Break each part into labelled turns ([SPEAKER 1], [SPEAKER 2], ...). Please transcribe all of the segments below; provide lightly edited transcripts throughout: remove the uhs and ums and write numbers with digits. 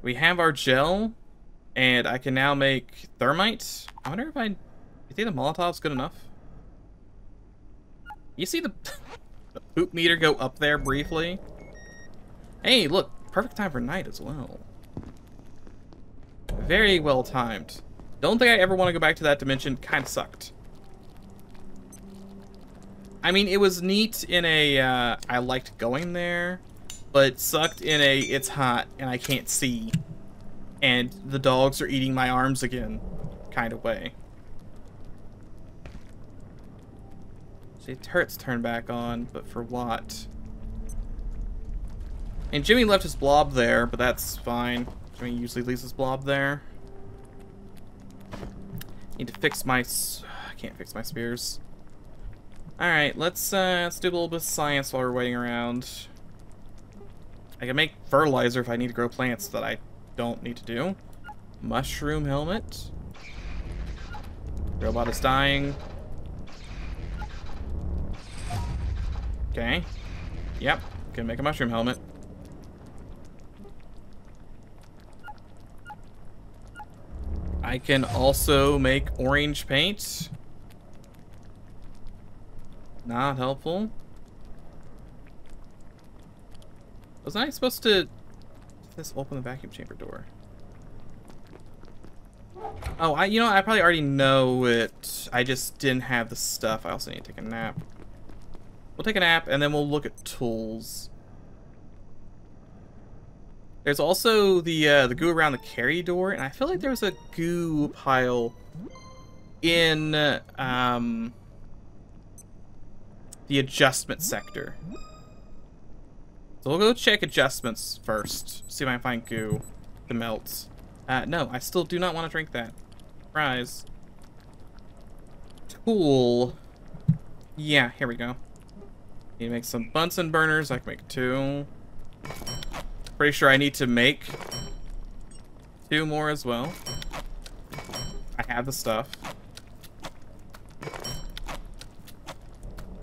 [SPEAKER 1] We have our gel, and I can now make thermite. I wonder if you think the Molotov's good enough? You see the, the poop meter go up there briefly? Hey, look, perfect time for night as well. Very well timed. Don't think I ever want to go back to that dimension. Kind of sucked. I mean, it was neat in a, I liked going there, but sucked in a, it's hot and I can't see, and the dogs are eating my arms again kind of way. See, turrets turn back on, but for what? And Jimmy left his blob there, but that's fine. Jimmy usually leaves his blob there. Need to fix my... I can't fix my spears. Alright, let's do a little bit of science while we're waiting around. I can make fertilizer if I need to grow plants that I don't need to do. Mushroom helmet. Robot is dying. Okay. Yep, can make a mushroom helmet. I can also make orange paint. Not helpful. Wasn't I supposed to... Let's open the vacuum chamber door. Oh, you know, I probably already know it. I just didn't have the stuff. I also need to take a nap. We'll take a nap, and then we'll look at tools. There's also the goo around the carry door, and I feel like there's a goo pile in the adjustment sector. So we'll go check adjustments first. See if I can find goo to melt. No, I still do not want to drink that. Surprise. Tool. Yeah, here we go. Need to make some Bunsen burners. I can make 2. Pretty sure I need to make 2 more as well. I have the stuff.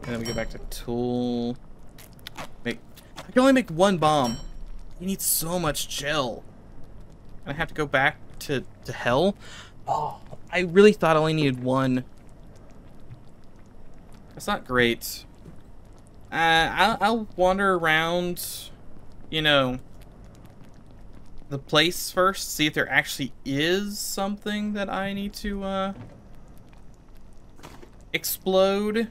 [SPEAKER 1] And then we go back to tool. I can only make 1 bomb. You need so much gel. And I have to go back to hell. Oh, I really thought I only needed 1. That's not great. I'll wander around, you know, the place first, see if there actually is something that I need to explode.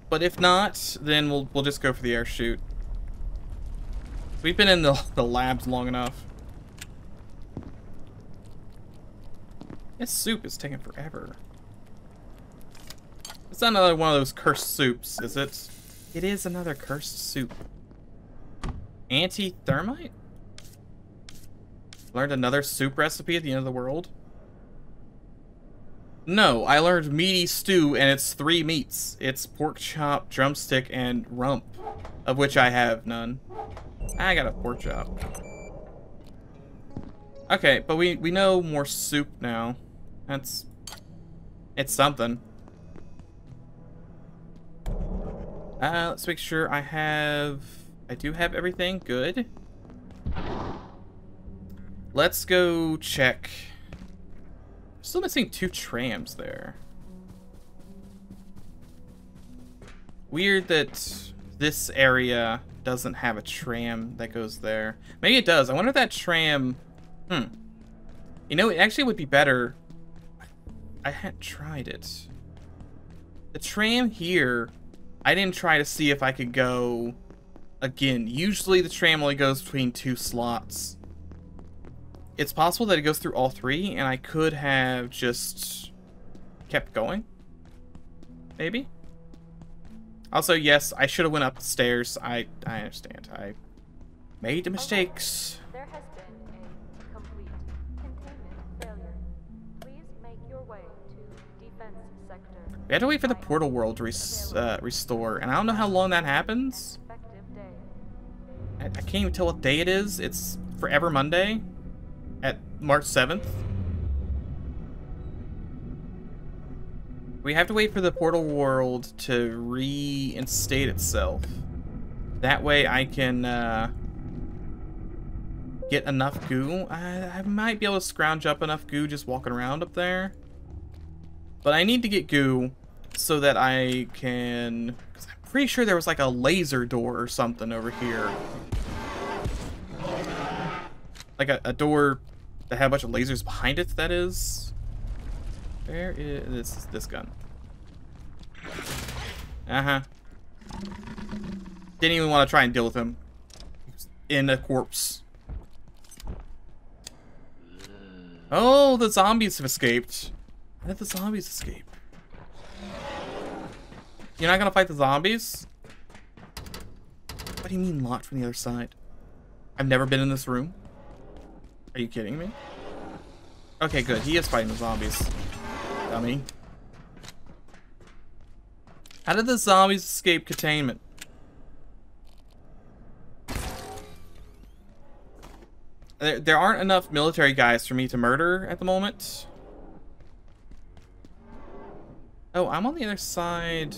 [SPEAKER 1] But if not, then we'll just go for the air chute. We've been in the labs long enough. This soup is taking forever. It's not another one of those cursed soups, is it? It is another cursed soup. Anti-thermite? Learned another soup recipe at the end of the world? No, I learned meaty stew, and it's 3 meats. It's pork chop, drumstick, and rump, of which I have none. I got a pork chop. Okay, but we know more soup now. It's something. Let's make sure I do have everything. Good. Let's go check. Still missing 2 trams there. Weird that this area doesn't have a tram that goes there. Maybe it does. I wonder if that tram... You know, it actually would be better... I hadn't tried it. The tram here, I didn't try to see if I could go... Again, usually the tram only goes between 2 slots. It's possible that it goes through all 3, and I could have just kept going. Maybe. Also, yes, I should have went up the stairs. I understand. I made the mistakes.
[SPEAKER 2] There has been a complete containment failure. Please make your way to defense sector.
[SPEAKER 1] We have to wait for the portal world to restore, and I don't know how long that happens. I can't even tell what day it is. It's Forever Monday at March 7th. We have to wait for the portal world to reinstate itself. That way I can get enough goo. I might be able to scrounge up enough goo just walking around up there. But I need to get goo so that I can... 'cause I'm pretty sure there was like a laser door or something over here. Like a door that had a bunch of lasers behind it, that is. Where is this gun? Uh-huh. Didn't even want to try and deal with him. He was in a corpse. Oh, the zombies have escaped. How did the zombies escape? You're not gonna fight the zombies? What do you mean locked from the other side? I've never been in this room. Are you kidding me? Okay, good. He is fighting the zombies. Dummy. How did the zombies escape containment? There aren't enough military guys for me to murder at the moment. Oh, I'm on the other side.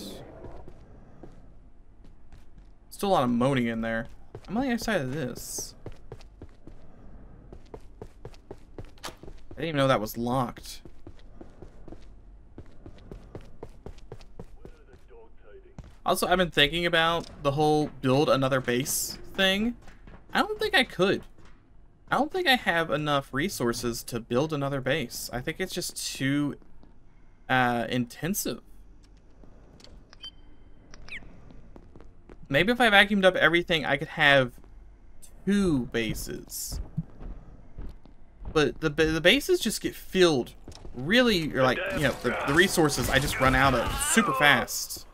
[SPEAKER 1] Still a lot of moaning in there. I'm on the other side of this. I didn't even know that was locked. Also, I've been thinking about the whole build another base thing. I don't think I could. I don't think I have enough resources to build another base. I think it's just too intensive. Maybe if I vacuumed up everything, I could have 2 bases. But the bases just get filled really, or like, you know, the resources I just run out of super fast.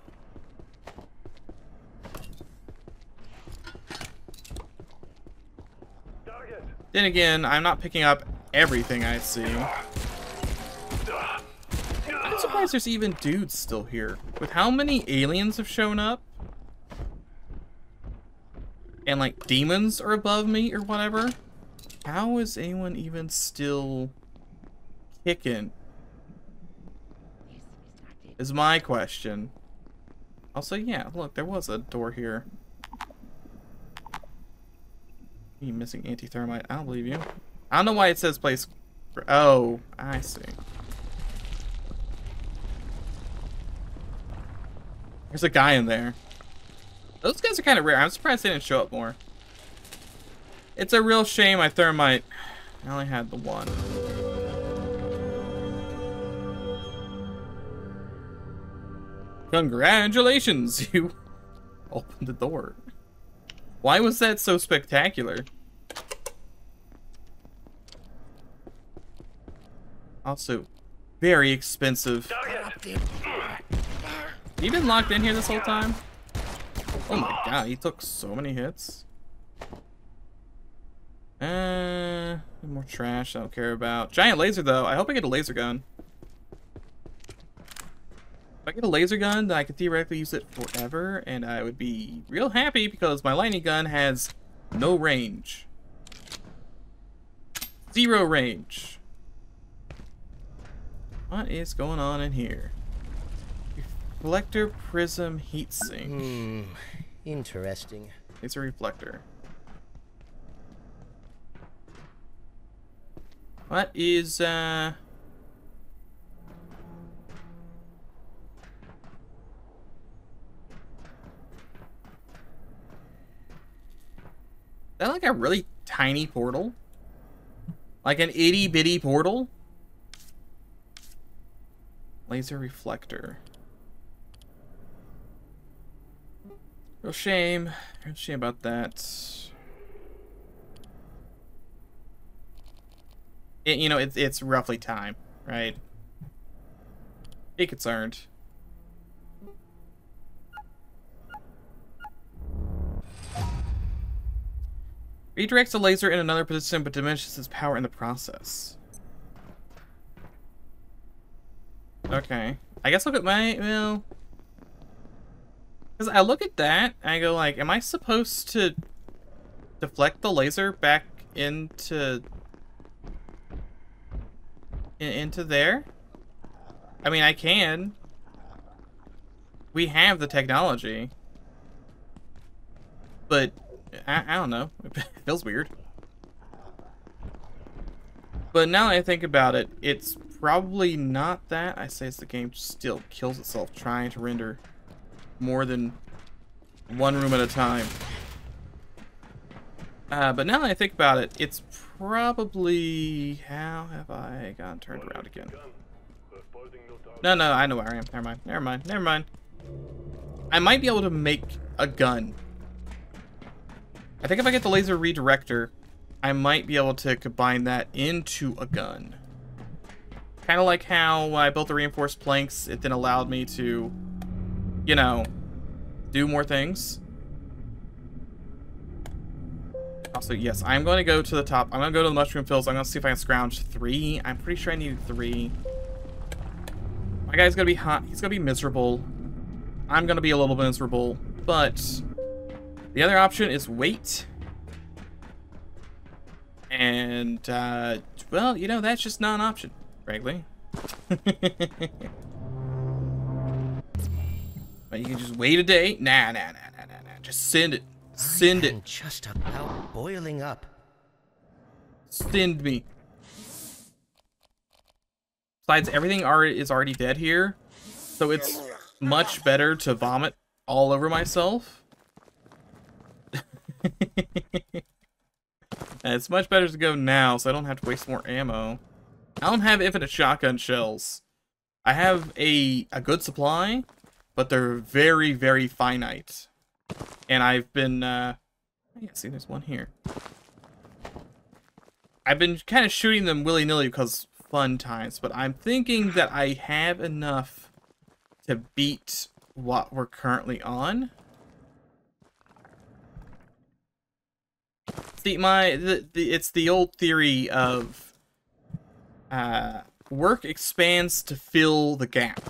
[SPEAKER 1] Then again, I'm not picking up everything I see. I'm surprised there's even dudes still here. With how many aliens have shown up? And like demons are above me or whatever. How is anyone even still kicking? Is my question. Also, yeah, look, there was a door here. You missing anti-thermite? I don't believe you. I don't know why it says place. Oh, I see. There's a guy in there. Those guys are kind of rare. I'm surprised they didn't show up more. It's a real shame my thermite. I only had the one. Congratulations, you opened the door. Why was that so spectacular? Also, very expensive. You been locked in here this whole time? Oh my god, he took so many hits. More trash I don't care about. Giant laser though. I hope I get a laser gun. If I get a laser gun, then I could theoretically use it forever, and I would be real happy because my lightning gun has no range. 0 range. What is going on in here? Reflector prism heatsink.
[SPEAKER 3] Interesting.
[SPEAKER 1] It's a reflector. What is that like a really tiny portal? Like an itty bitty portal? Laser reflector. Real shame. Real shame about that. You know, it's roughly time, right? Be concerned. Redirects the laser in another position, but diminishes its power in the process. Okay. I guess look at my, well... Because I look at that, and I go like, am I supposed to deflect the laser back into there? I mean, I can. We have the technology. But, I don't know. It feels weird. But now that I think about it, it's probably not that. I say it's the game still kills itself trying to render more than one room at a time. But now that I think about it, it's probably... How have I gotten turned around again? No, I know where I am. Never mind. I might be able to make a gun. I think if I get the laser redirector, I might be able to combine that into a gun. Kind of like how when I built the reinforced planks, it then allowed me to, you know, do more things. Also, yes, I'm going to go to the top. I'm going to go to the mushroom fields. I'm going to see if I can scrounge 3. I'm pretty sure I need 3. My guy's going to be hot. He's going to be miserable. I'm going to be a little miserable. But the other option is wait. And, well, you know, that's just not an option, frankly. But you can just wait a day. Nah. Just send it. Send it.
[SPEAKER 3] Just about boiling up.
[SPEAKER 1] Send me. Besides, everything is already dead here, so it's much better to vomit all over myself. It's much better to go now, so I don't have to waste more ammo. I don't have infinite shotgun shells. I have a good supply, but they're very, very finite. And I've been, yeah, see, there's one here. I've been kind of shooting them willy-nilly because fun times, but I'm thinking that I have enough to beat what we're currently on. See, it's the old theory of work expands to fill the gap.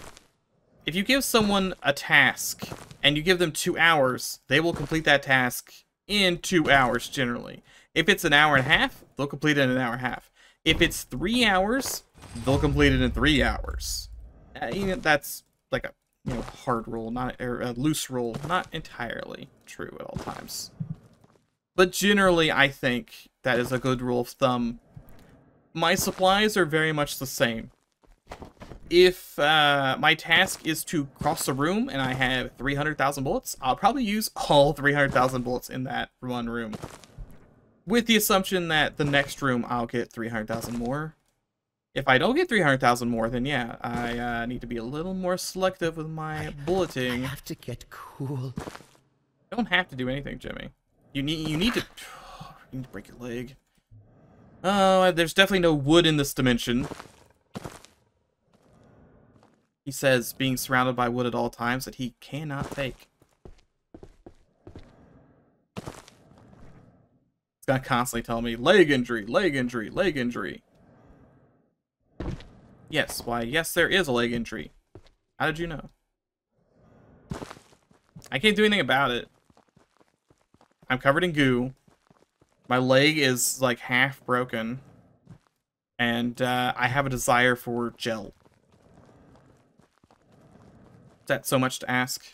[SPEAKER 1] If you give someone a task and you give them 2 hours, they will complete that task in 2 hours generally. If it's an hour and a half, they'll complete it in an hour and a half. If it's 3 hours, they'll complete it in 3 hours. You know, that's like a hard rule, not a loose rule, not entirely true at all times. But generally, I think that is a good rule of thumb. My supplies are very much the same. If my task is to cross a room and I have 300,000 bullets, I'll probably use all 300,000 bullets in that one room. With the assumption that the next room I'll get 300,000 more. If I don't get 300,000 more, then yeah, I need to be a little more selective with my bulleting.
[SPEAKER 3] I have to get cool.
[SPEAKER 1] You don't have to do anything, Jimmy. You need to break your leg. Oh, there's definitely no wood in this dimension. He says being surrounded by wood at all times that he cannot fake. It's gonna constantly tell me, leg injury, leg injury, leg injury. Yes, why, yes, there is a leg injury. How did you know? I can't do anything about it. I'm covered in goo. My leg is, like, half broken. And, I have a desire for gel. Is that so much to ask?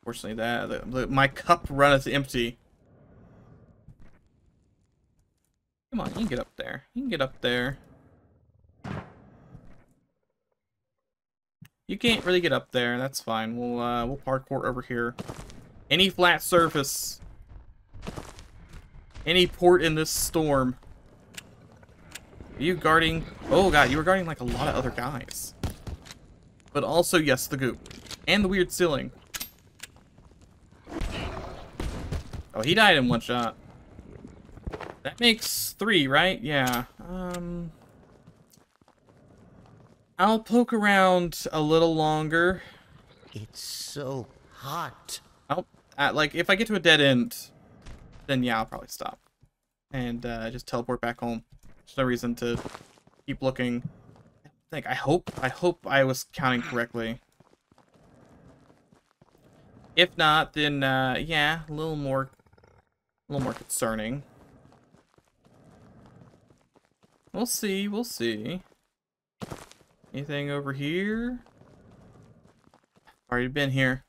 [SPEAKER 1] Fortunately, my cup runneth empty. Come on, you can get up there. You can get up there. You can't really get up there. That's fine. We'll parkour over here. Any flat surface. Any port in this storm. Are you guarding? Oh god, you were guarding like a lot of other guys. But also, yes, the goop. And the weird ceiling. Oh, he died in one shot. That makes 3, right? Yeah. I'll poke around a little longer.
[SPEAKER 3] It's so hot.
[SPEAKER 1] Like, if I get to a dead end, then yeah, I'll probably stop. And just teleport back home. There's no reason to keep looking. I hope I was counting correctly. If not, then yeah, a little more concerning. We'll see. Anything over here? Already been here.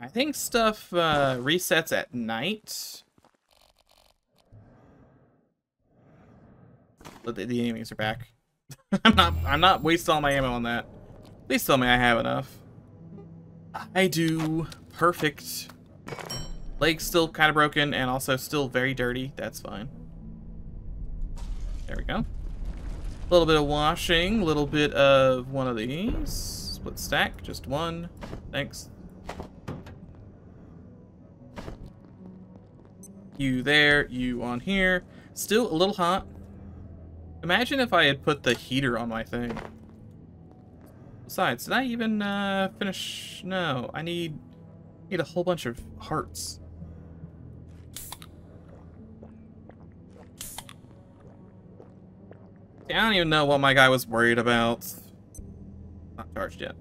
[SPEAKER 1] I think stuff resets at night. But the enemies are back. I'm not wasting all my ammo on that. Please tell me I have enough. I do. Perfect. Leg's still kind of broken and also still very dirty. That's fine. There we go. A little bit of washing, a little bit of one of these. Split stack, just one. Thanks. You there, you on here. Still a little hot. Imagine if I had put the heater on my thing. Besides, did I even finish? No, I need a whole bunch of hearts. I don't even know what my guy was worried about. Not charged yet.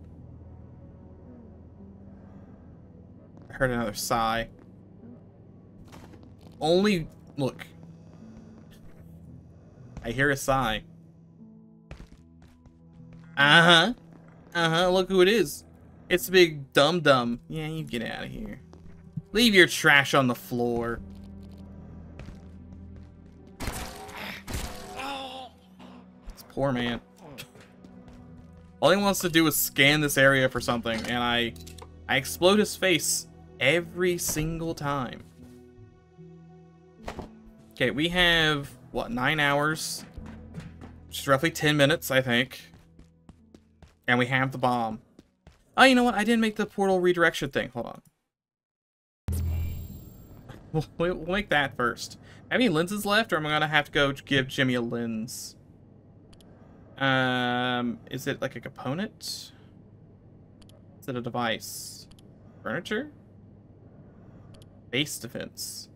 [SPEAKER 1] I heard another sigh. Only, look. I hear a sigh. Uh-huh. Uh-huh, look who it is. It's big dum-dum. Yeah, you get out of here. Leave your trash on the floor. Poor man. All he wants to do is scan this area for something, and I explode his face every single time. Okay, we have, what, 9 hours? Which is roughly 10 minutes, I think. And we have the bomb. Oh, you know what? I didn't make the portal redirection thing. Hold on. We'll make that first. Have any lenses left, or am I gonna have to go give Jimmy a lens? Is it like a component? Is it a device? Furniture? Base defense.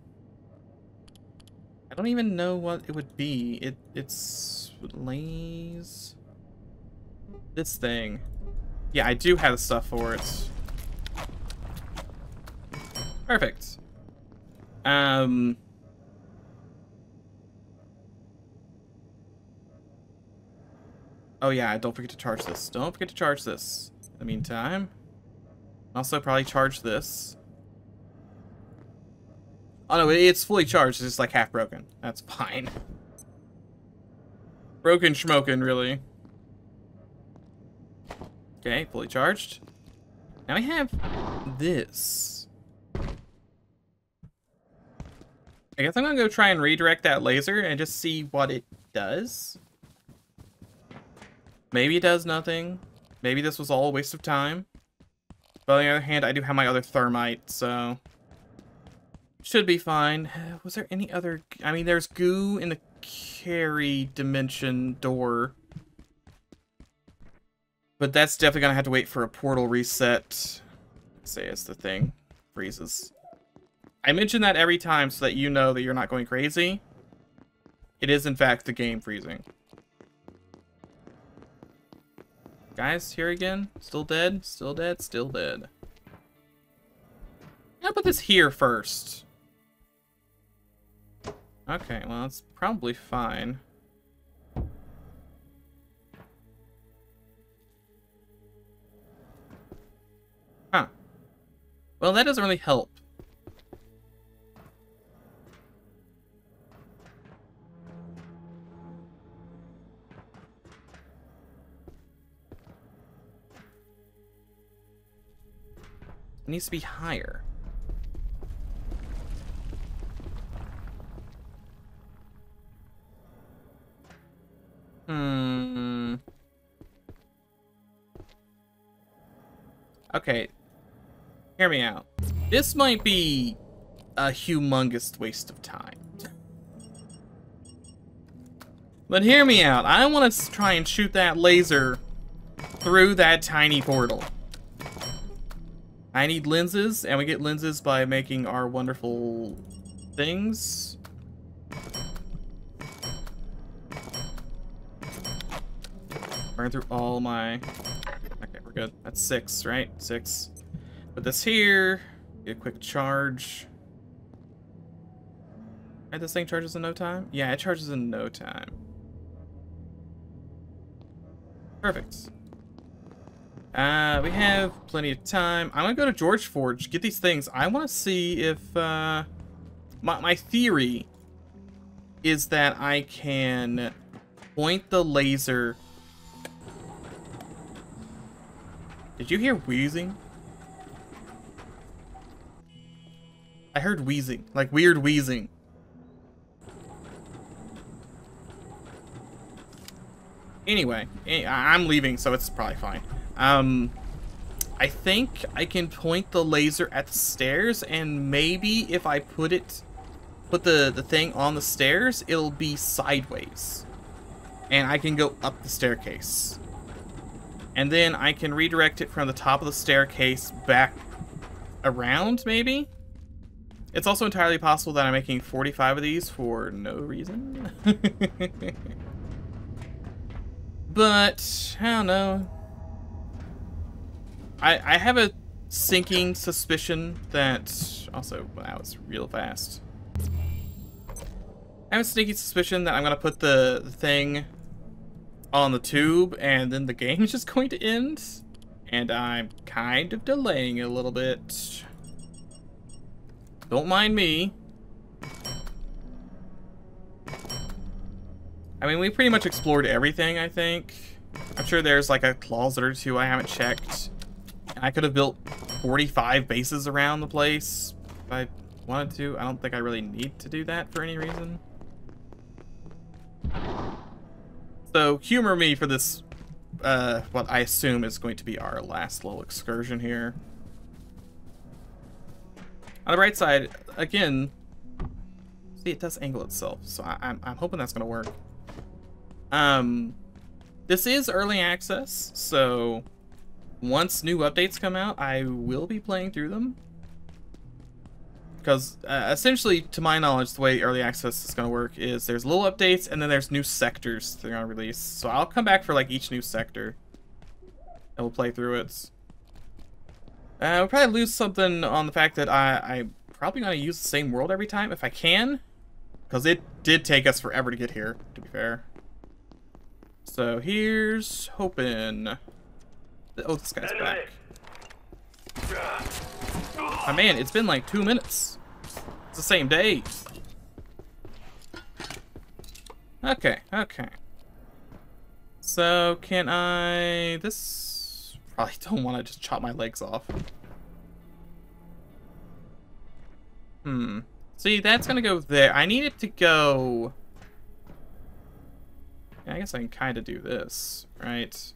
[SPEAKER 1] I don't even know what it would be. It's lays. This thing. Yeah, I do have the stuff for it. Perfect. Oh yeah, don't forget to charge this. Don't forget to charge this. In the meantime, also probably charge this. Oh no, it's fully charged. It's just like half broken. That's fine. Broken schmoken, really. Okay, fully charged. Now we have this. I guess I'm gonna go try and redirect that laser and just see what it does. Maybe it does nothing. Maybe this was all a waste of time. But on the other hand, I do have my other thermite, so should be fine. Was there any other? I mean, there's goo in the carry dimension door. But that's definitely gonna have to wait for a portal reset. Let's say as the thing freezes. I mention that every time so that you know that you're not going crazy. It is in fact the game freezing. Guys, here again. Still dead, still dead, still dead. I'll put this here first. Okay, well, it's probably fine. Huh. Well, that doesn't really help. It needs to be higher. Okay. Hear me out. This might be a humongous waste of time. But hear me out. I want to try and shoot that laser through that tiny portal. I need lenses, and we get lenses by making our wonderful things. Burn through all my... Okay, we're good. That's 6, right? 6. Put this here. Get a quick charge. Right, this thing charges in no time? Yeah, it charges in no time. Perfect. We have plenty of time. I'm gonna go to George Forge, get these things. I want to see if, my theory is that I can point the laser. Did you hear wheezing? I heard wheezing, like weird wheezing. Anyway, I'm leaving, so it's probably fine. I think I can point the laser at the stairs, and maybe if I put the thing on the stairs, it'll be sideways. And I can go up the staircase. And then I can redirect it from the top of the staircase back around, maybe? It's also entirely possible that I'm making 45 of these for no reason. But, I don't know. I have a sinking suspicion that... Also, wow, it's real fast. I have a sneaky suspicion that I'm going to put the thing on the tube and then the game is just going to end. And I'm kind of delaying it a little bit. Don't mind me. I mean, we pretty much explored everything, I think. I'm sure there's like a closet or two I haven't checked. I could have built 45 bases around the place if I wanted to. I don't think I really need to do that for any reason. So humor me for this, what I assume is going to be our last little excursion here. On the right side, again, see, it does angle itself, so I'm hoping that's gonna work. This is early access, so once new updates come out, I will be playing through them. Because essentially, to my knowledge, the way early access is going to work is there's little updates and then there's new sectors they're going to release. So I'll come back for like each new sector and we'll play through it. We'll probably lose something on the fact that I'm probably going to use the same world every time if I can. Because it did take us forever to get here, to be fair. So here's hoping. Oh, this guy's back. Oh man, it's been like 2 minutes. It's the same day. Okay, okay. So can I... This... Probably don't want to just chop my legs off. See, that's gonna go there. I need it to go... Yeah, I guess I can kind of do this, right?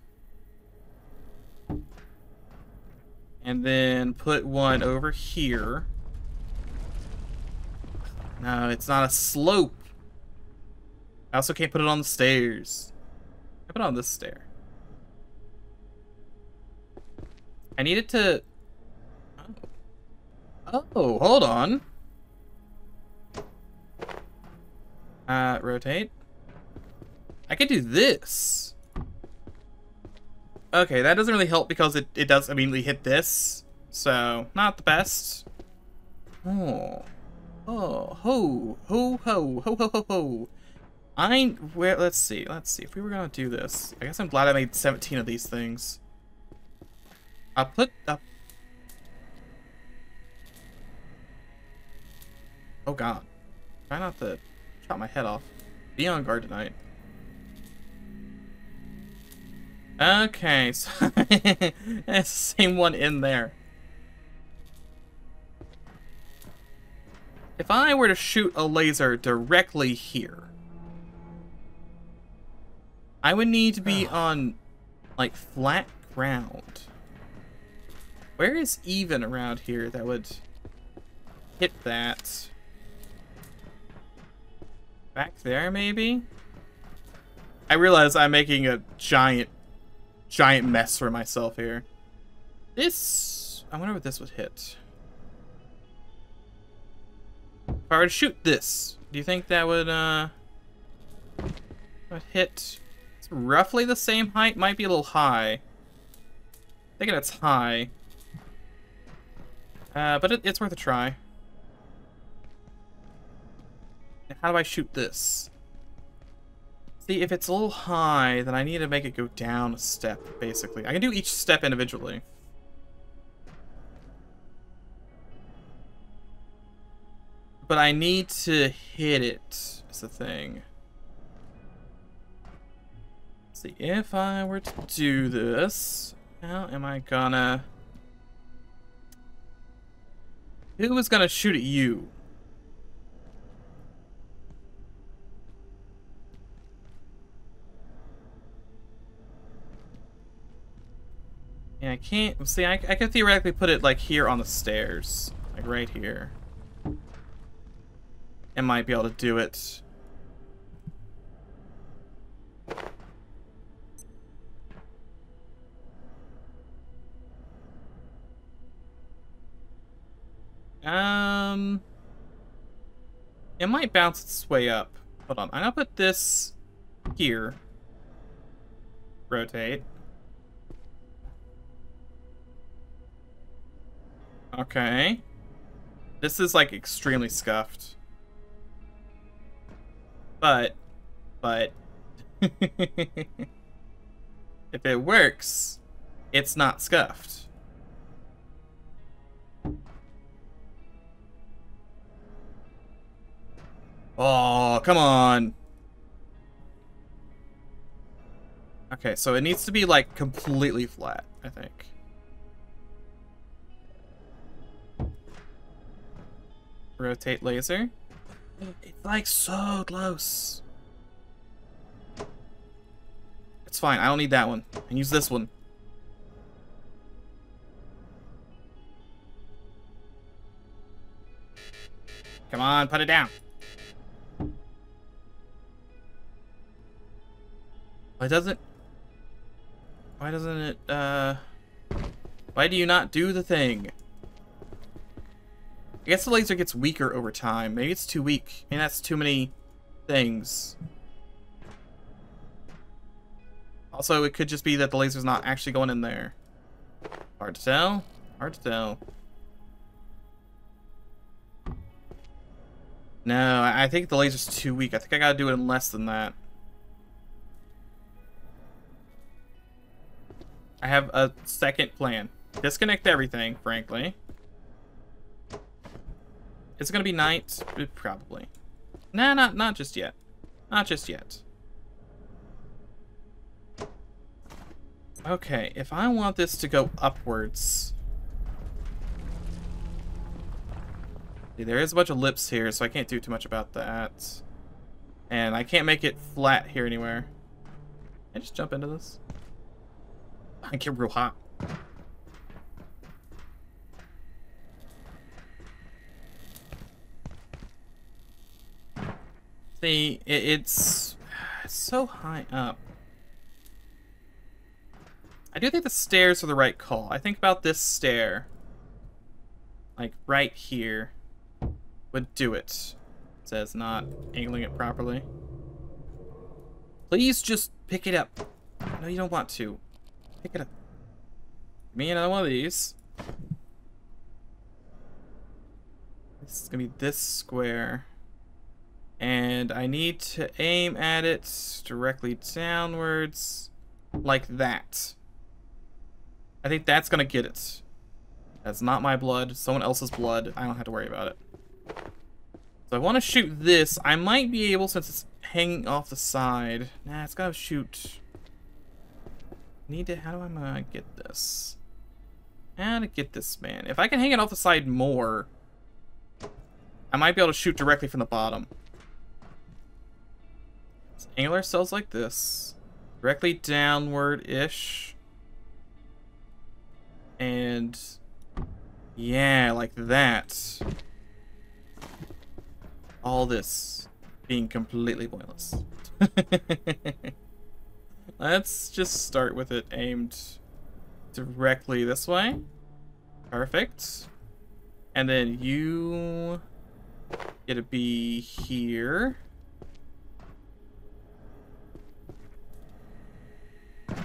[SPEAKER 1] And then put one over here. No, it's not a slope. I also can't put it on the stairs. I put it on this stair. I need it to... Oh, hold on. Rotate. I could do this. Okay, that doesn't really help because it does immediately hit this. So, not the best. Oh. Oh, ho, ho, ho, ho, ho, ho, ho. Let's see. If we were gonna do this, I guess I'm glad I made 17 of these things. I'll put up. Oh god. Try not to chop my head off. Be on guard tonight. Okay, so it's the same one in there. If I were to shoot a laser directly here, I would need to be on, like, flat ground. Where is even around here that would hit that? Back there, maybe? I realize I'm making a giant mess for myself here. This... I wonder what this would hit. If I were to shoot this, do you think that would hit... It's roughly the same height, might be a little high. I think it's high. But it's worth a try. How do I shoot this? See, if it's a little high, then I need to make it go down a step, basically. I can do each step individually. But I need to hit it, is the thing. See, if I were to do this, how am I gonna... Who is gonna shoot at you? Yeah, I can't... See, I could theoretically put it, like, here on the stairs. Like, right here. I might be able to do it. It might bounce its way up. Hold on, I'm gonna put this here. Rotate. Okay. This is, like, extremely scuffed. But... if it works, it's not scuffed. Oh, come on. Okay, so it needs to be, like, completely flat, I think. Rotate laser. It's, like, so close. It's fine, I don't need that one. I can use this one. Come on, put it down. Why doesn't it, why do you not do the thing? I guess the laser gets weaker over time. Maybe it's too weak. Maybe that's too many things. Also, it could just be that the laser's not actually going in there. Hard to tell. Hard to tell. No, I think the laser's too weak. I think I gotta do it in less than that. I have a second plan. Disconnect everything, frankly. Is it gonna be night? Probably. Nah, not just yet. Not just yet. Okay, if I want this to go upwards... See, there is a bunch of lips here, so I can't do too much about that. And I can't make it flat here anywhere. Can I just jump into this? I get real hot. See, it's so high up. I do think the stairs are the right call. I think about this stair, like right here, would do it. It says not angling it properly. Please just pick it up. No, you don't want to. Pick it up. Give me another one of these. This is gonna be this square. And I need to aim at it directly downwards, like that. I think that's gonna get it. That's not my blood, someone else's blood. I don't have to worry about it. So I want to shoot this. I might be able, since it's hanging off the side. Nah, it's gotta shoot. How do I gonna get this? How to get this, man? If I can hang it off the side more, I might be able to shoot directly from the bottom. So angular cells like this, directly downward-ish, and yeah, like that. All this being completely pointless. Let's just start with it aimed directly this way. Perfect. And then you get to be here.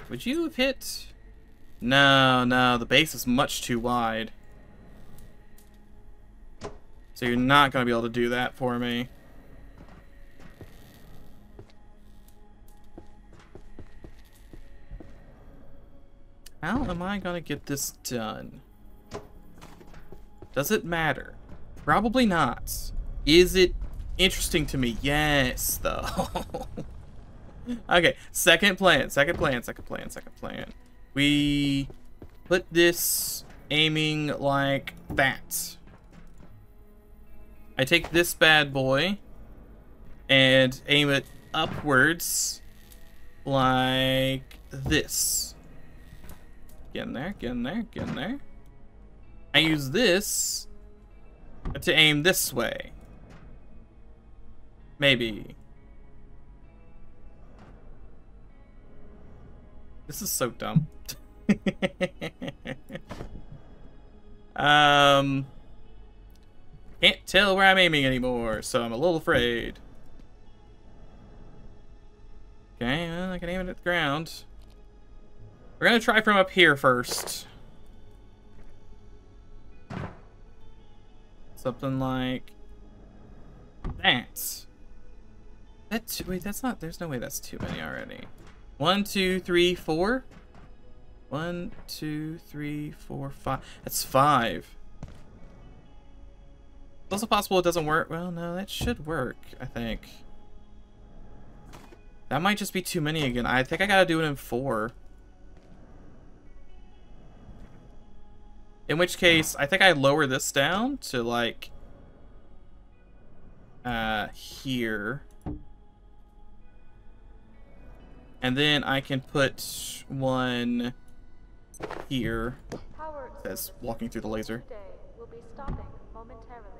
[SPEAKER 1] Would you have hit? No, the base is much too wide. So you're not going to be able to do that for me. How am I gonna get this done? Does it matter? Probably not. Is it interesting to me? Yes, though. Okay, second plan. We put this aiming like that. I take this bad boy and aim it upwards like this. Get in there, get in there, get in there. I use this to aim this way. Maybe. This is so dumb. Can't tell where I'm aiming anymore, so I'm a little afraid. Okay, well, I can aim it at the ground. We're gonna try from up here first. Something like that. Wait, that's not, there's no way that's too many already. 1, 2, 3, 4. 1, 2, 3, 4, 5. That's 5. It's also possible it doesn't work. Well, no, that should work, I think. That might just be too many again. I think I gotta do it in 4. In which case, I think I lower this down to like here. And then I can put one here. That's walking through the laser.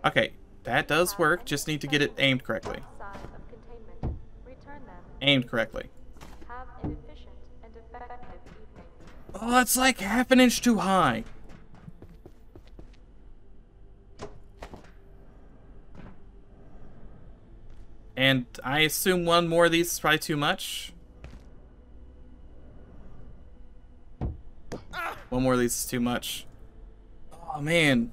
[SPEAKER 1] Okay, that does work. Just need to get it aimed correctly. Aimed correctly. Oh, it's like half an inch too high. And I assume one more of these is probably too much. One more of these is too much. Oh, man.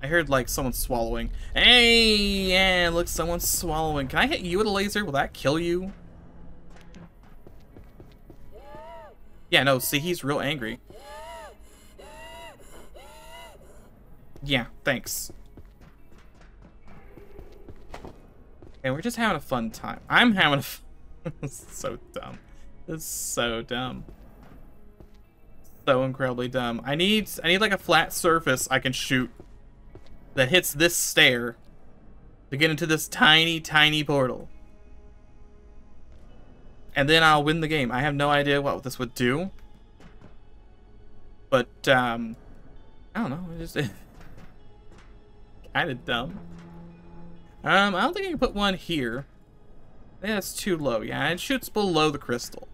[SPEAKER 1] I heard, like, someone swallowing. Hey, yeah, look, someone's swallowing. Can I hit you with a laser? Will that kill you? Yeah, no, see, he's real angry. Yeah, thanks. And we're just having a fun time. I'm having a This is so dumb. This is so dumb. So incredibly dumb. I need like a flat surface I can shoot that hits this stair to get into this tiny, tiny portal. And then I'll win the game. I have no idea what this would do. But, I don't know. It's just kind of dumb. I don't think I can put one here. I think that's too low. Yeah, it shoots below the crystal.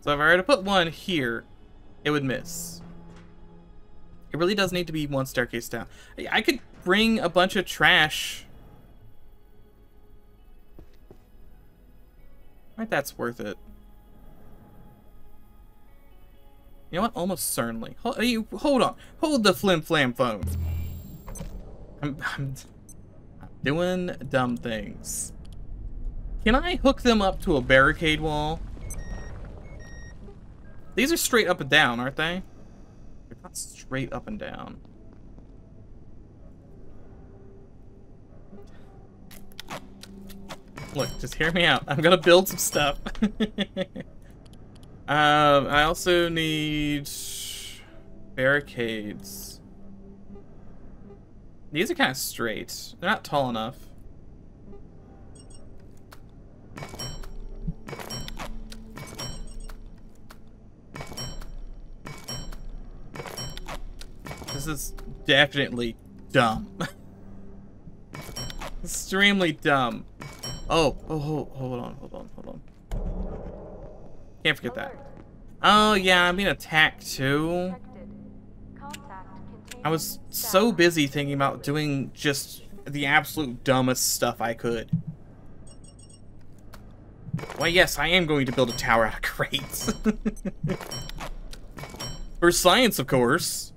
[SPEAKER 1] So if I were to put one here, it would miss. It really does need to be one staircase down. I could bring a bunch of trash. Right, that's worth it. You know what? Almost certainly. Hold on. Hold the flim flam phone. I'm doing dumb things. Can I hook them up to a barricade wall? These are straight up and down, aren't they? They're not straight up and down. Look, just hear me out. I'm gonna build some stuff. I also need barricades. These are kind of straight. They're not tall enough. This is definitely dumb. Extremely dumb. Oh, hold on. Can't forget that. Oh yeah, I'm being attacked too. I was so busy thinking about doing just the absolute dumbest stuff I could. Well, yes, I am going to build a tower out of crates. For science, of course.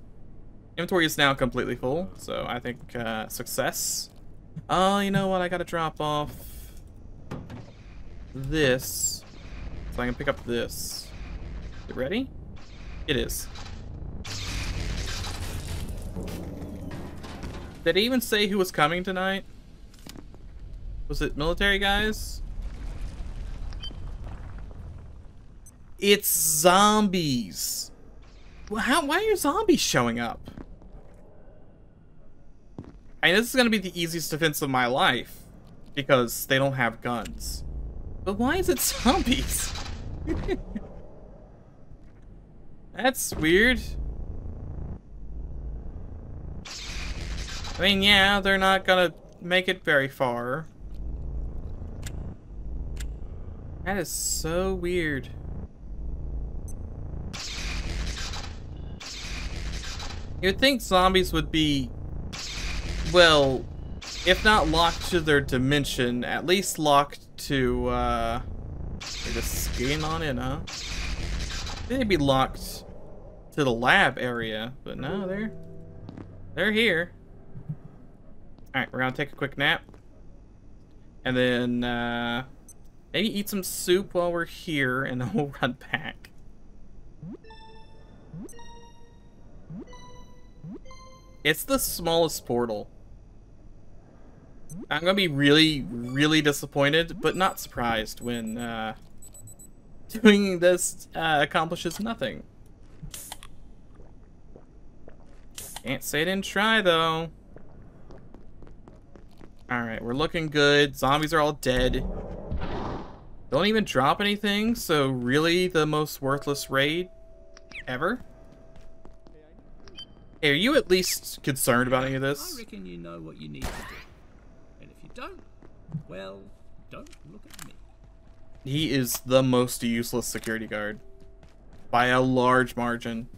[SPEAKER 1] Inventory is now completely full, so I think success. Oh, you know what? I gotta drop off this so I can pick up this. Is it ready? It is. Did it even say who was coming tonight? Was it military guys? It's zombies. Why are zombies showing up? I mean, this is gonna be the easiest defense of my life because they don't have guns. But why is it zombies? That's weird. I mean, yeah, they're not gonna make it very far. That is so weird. You'd think zombies would be, well, if not locked to their dimension, at least locked to, they're just skating on in, huh? They'd be locked to the lab area, but no, they're here. Alright, we're gonna take a quick nap. And then, maybe eat some soup while we're here, and then we'll run back. It's the smallest portal. I'm gonna be really, really disappointed, but not surprised when doing this accomplishes nothing. Can't say I didn't try, though. Alright, we're looking good. Zombies are all dead. Don't even drop anything, so really the most worthless raid ever? Hey, are you at least concerned about any of this?
[SPEAKER 4] I reckon you know what you need to do. And if you don't, well, don't look at me.
[SPEAKER 1] He is the most useless security guard. By a large margin.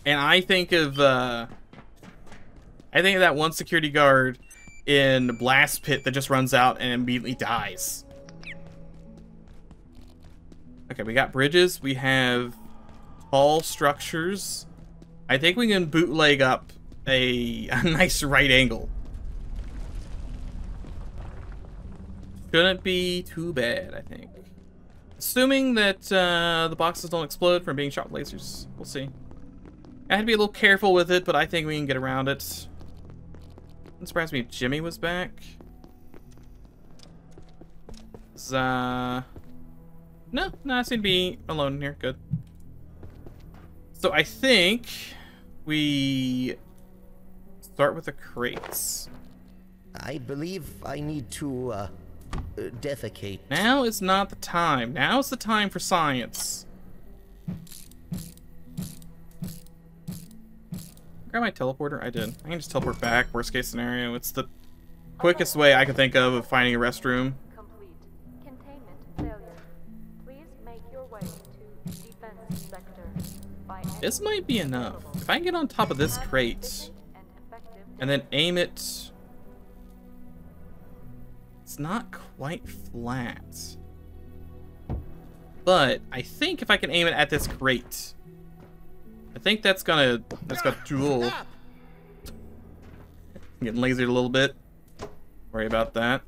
[SPEAKER 1] And I think of that one security guard in Blast Pit that just runs out and immediately dies. Okay, we got bridges. We have tall structures. I think we can bootleg up a nice right angle. Shouldn't be too bad, I think. Assuming that the boxes don't explode from being shot with lasers. We'll see. I had to be a little careful with it, but I think we can get around it. Wouldn't surprise me if Jimmy was back. No, I seem to be alone here. Good. So I think we start with the crates.
[SPEAKER 3] I believe I need to, defecate.
[SPEAKER 1] Now is not the time. Now is the time for science. Grab my teleporter? I did. I can just teleport back. Worst case scenario. It's the quickest way I can think of finding a restroom.
[SPEAKER 2] Complete. Containment failure. Please make your way to defense sector.
[SPEAKER 1] This might be enough. If I can get on top of this crate and then aim it... It's not quite flat. But I think if I can aim it at this crate... I think that's got dual. I'm getting lasered a little bit. Worry about that.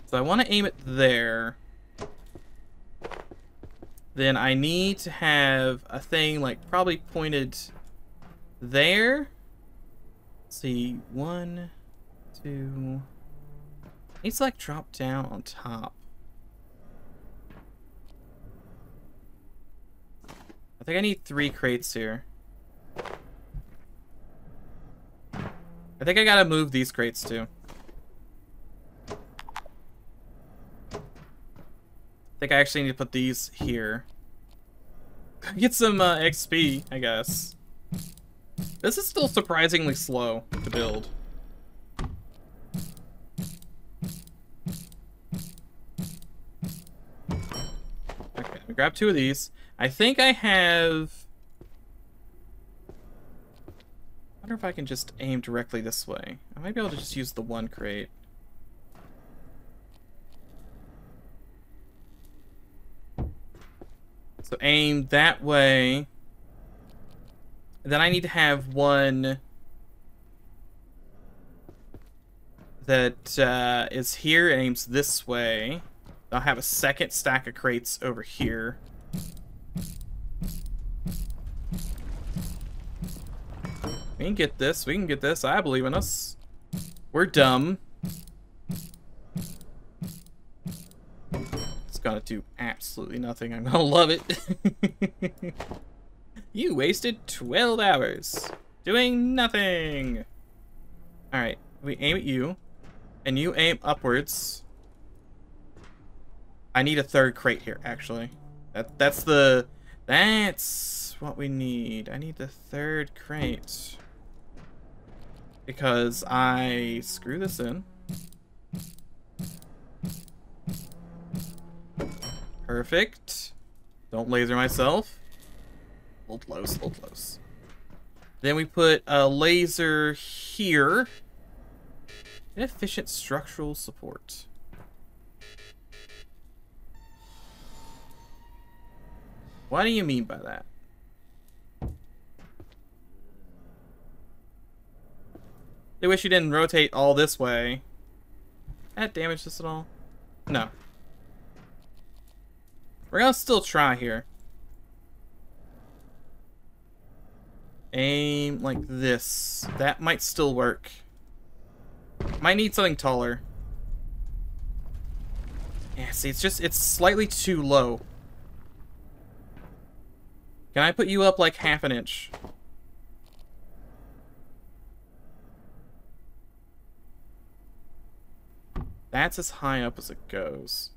[SPEAKER 1] So I want to aim it there. Then I need to have a thing like probably pointed there. Let's see, 1, 2. Needs to like drop down on top. I think I need 3 crates here. I think I gotta move these crates too. I think I actually need to put these here. Get some XP, I guess. This is still surprisingly slow to build. Okay, we grab 2 of these. I think I have... I wonder if I can just aim directly this way. I might be able to just use the 1 crate. So aim that way. And then I need to have 1 that is here and aims this way. I'll have a second stack of crates over here. We We can get this. We can get this. I believe in us. We're dumb. It's gonna do absolutely nothing. I'm gonna love it. You wasted 12 hours doing nothing. Alright, we aim at you, and you aim upwards. I need a third crate here, actually. That's what we need. I need the third crate. Because I screw this in. Perfect. Don't laser myself. A little close, a little close. Then we put a laser here. Inefficient structural support. What do you mean by that? I wish you didn't rotate all this way. That damage this at all? No. We're gonna still try here. Aim like this. That might still work. Might need something taller. Yeah, see, it's slightly too low. Can I put you up like half an inch? That's as high up as it goes.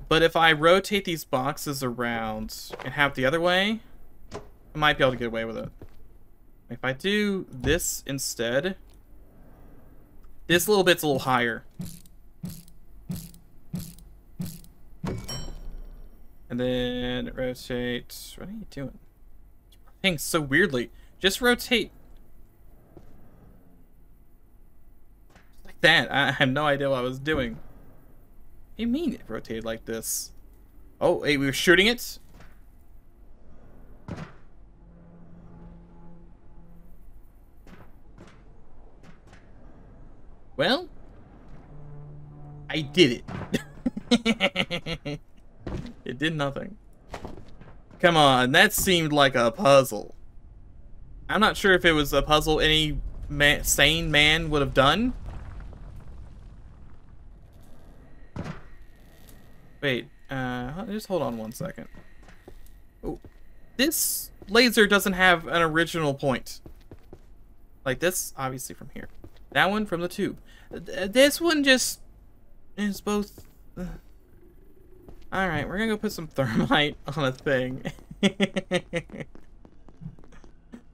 [SPEAKER 1] But if I rotate these boxes around and have it the other way, I might be able to get away with it. If I do this instead, this little bit's a little higher. And then rotate. What are you doing? It's rotating so weirdly. Just rotate. Like that. I have no idea what I was doing. What do you mean it rotated like this? Oh, hey, we were shooting it? Well, I did it. It did nothing. Come on, that seemed like a puzzle. I'm not sure if it was a puzzle any sane man would have done. Wait, just hold on one second. Oh, this laser doesn't have an original point. Like this, obviously from here. That one from the tube. This one just is both. Alright, we're gonna go put some thermite on a thing.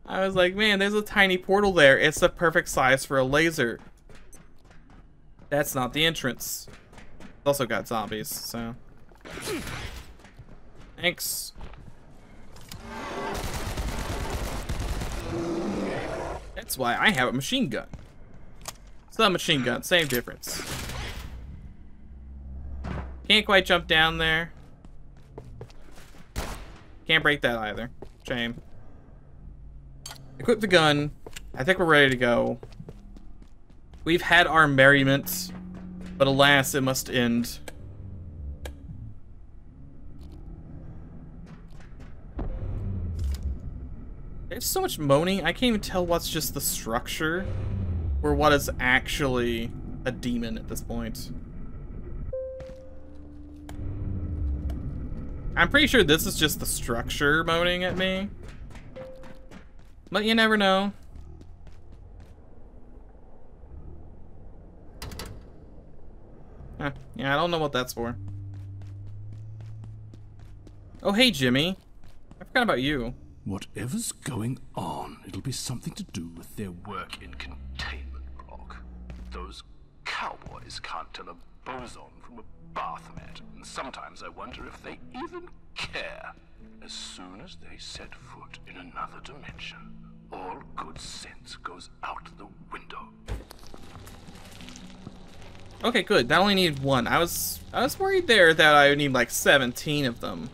[SPEAKER 1] I was like, man, there's a tiny portal there. It's the perfect size for a laser. That's not the entrance. It's also got zombies, so. Thanks. That's why I have a machine gun. Submachine gun, same difference. Can't quite jump down there. Can't break that either. Shame. Equip the gun. I think we're ready to go. We've had our merriment, but alas, it must end. There's so much moaning, I can't even tell what's just the structure or what is actually a demon at this point. I'm pretty sure this is just the structure moaning at me. But you never know. Huh, yeah, I don't know what that's for. Oh, hey, Jimmy. I forgot about you.
[SPEAKER 5] Whatever's going on, it'll be something to do with their work in containment block. Those cowboys can't tell a boson from a bath mat, and sometimes I wonder if they even care. As soon as they set foot in another dimension, all good sense goes out the window.
[SPEAKER 1] Okay, good. That only needed one. I was worried there that I would need like 17 of them.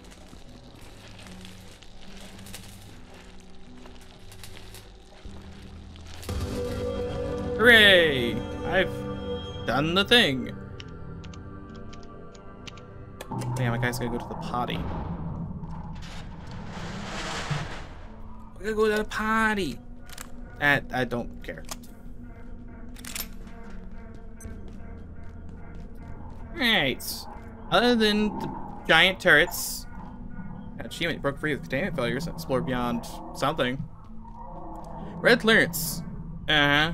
[SPEAKER 1] Hooray! I've done the thing. Damn, my guy's gotta go to the potty. We gotta go to the potty. I don't care. Alright. Other than the giant turrets, achievement broke free of containment failures and explored beyond something. Red clearance. Uh-huh.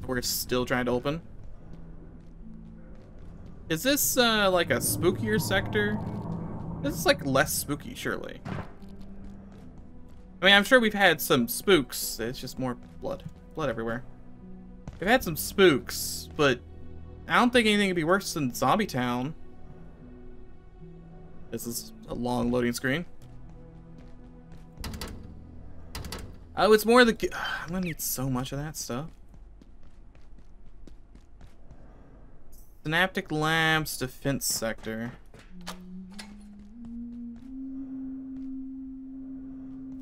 [SPEAKER 1] We're still trying to open. Is this like a spookier sector? This is like less spooky, surely. I mean, I'm sure we've had some spooks. It's just more blood. Blood everywhere. We've had some spooks, but I don't think anything could be worse than Zombie Town. This is a long loading screen. Oh, it's more the... I'm gonna need so much of that stuff. Synaptic Labs Defense Sector.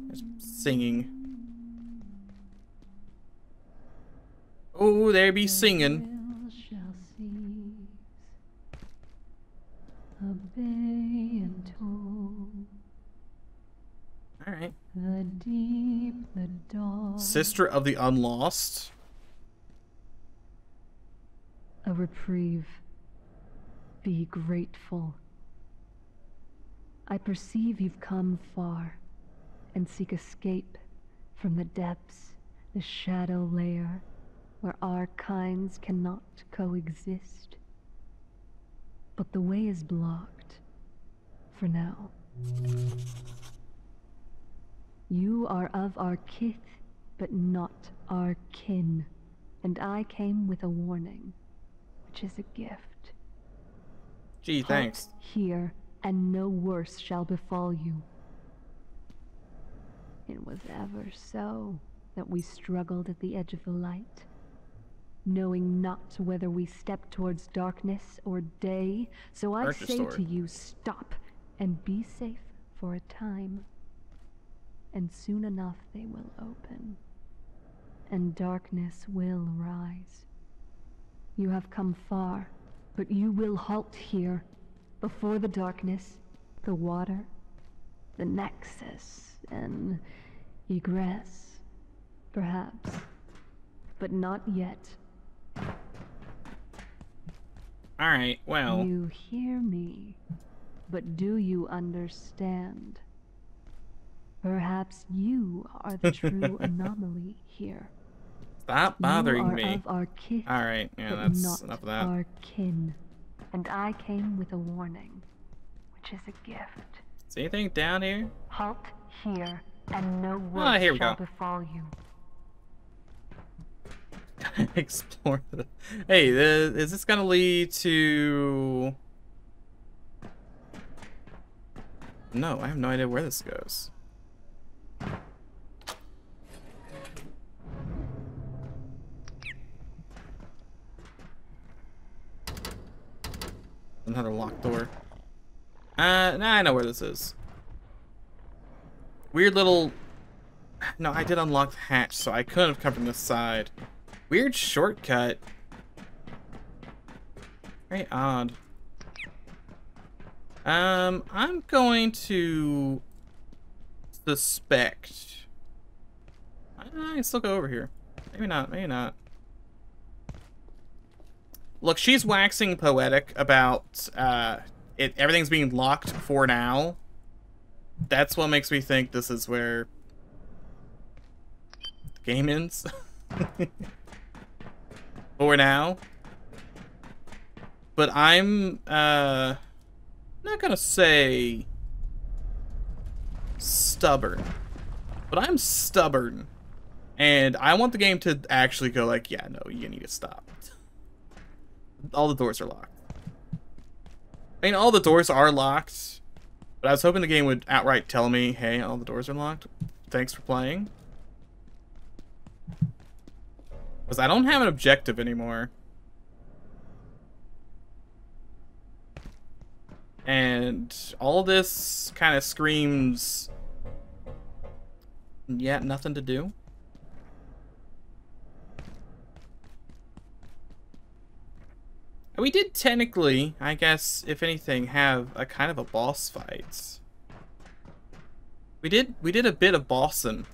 [SPEAKER 1] There's singing. Oh, there be singing. Alright. Sister of the Unlost.
[SPEAKER 2] A reprieve. Be grateful. I perceive you've come far and seek escape from the depths, the shadow layer, where our kinds cannot coexist. But the way is blocked, for now. You are of our kith, but not our kin, and I came with a warning, which is a gift.
[SPEAKER 1] Gee, thanks.
[SPEAKER 2] Halt here, and no worse shall befall you. It was ever so that we struggled at the edge of the light, knowing not whether we stepped towards darkness or day. So I say to you, stop and be safe for a time. And soon enough they will open, and darkness will rise. You have come far, but you will halt here, before the darkness, the water, the nexus, and egress, perhaps, but not yet.
[SPEAKER 1] Alright, well.
[SPEAKER 2] You hear me, but do you understand? Perhaps you are the true anomaly here.
[SPEAKER 1] Stop bothering me.
[SPEAKER 2] Of our kith,
[SPEAKER 1] alright, yeah, that's enough of that.
[SPEAKER 2] Our kin. And I came with a warning, which is a gift.
[SPEAKER 1] Is anything down here?
[SPEAKER 2] Halt here, and no worse
[SPEAKER 1] here we
[SPEAKER 2] shall
[SPEAKER 1] go.
[SPEAKER 2] befall you.
[SPEAKER 1] Explore the... Hey, is this gonna lead to... No, I have no idea where this goes. Another locked door. Now I know where this is. Weird little... No, I did unlock the hatch, so I couldn't have come from this side. Weird shortcut. Very odd. I'm going to suspect. I can still go over here. Maybe not, maybe not. Look, she's waxing poetic about everything's being locked for now. That's what makes me think this is where the game ends. For now. But I'm not gonna say stubborn. But I'm stubborn. And I want the game to actually go like, yeah, no, you need to stop. All the doors are locked. I mean, all the doors are locked. But I was hoping the game would outright tell me, hey, all the doors are locked. Thanks for playing. Because I don't have an objective anymore. And all this kind of screams, yeah, nothing to do. We did technically, I guess, if anything, have a kind of a boss fight. We did a bit of bossing,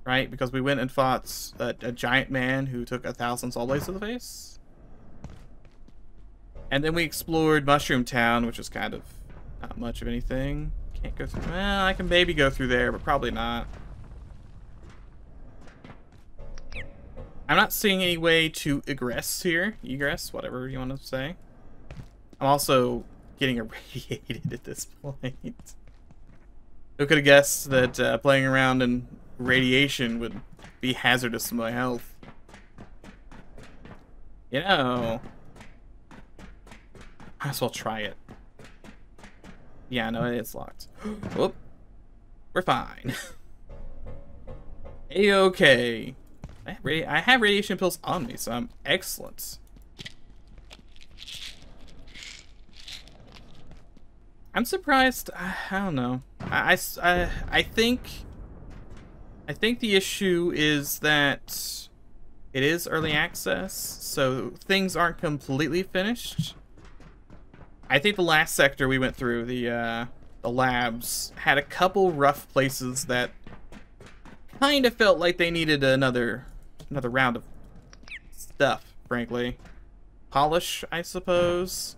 [SPEAKER 1] right? Because we went and fought a giant man who took 1,000 saw blades to the face. And then we explored Mushroom Town, which was kind of not much of anything. Can't go through. Well, I can maybe go through there, but probably not. I'm not seeing any way to egress here. Egress, whatever you want to say. I'm also getting irradiated at this point. Who could have guessed that playing around in radiation would be hazardous to my health? You know, might as well try it. Yeah, no, it's locked. Whoop. We're fine. A-okay. I have radiation pills on me, so I'm excellent. I'm surprised. I don't know. I think the issue is that it is early access, so things aren't completely finished. I think the last sector we went through, the labs, had a couple rough places that kind of felt like they needed another round of stuff, frankly. Polish, I suppose.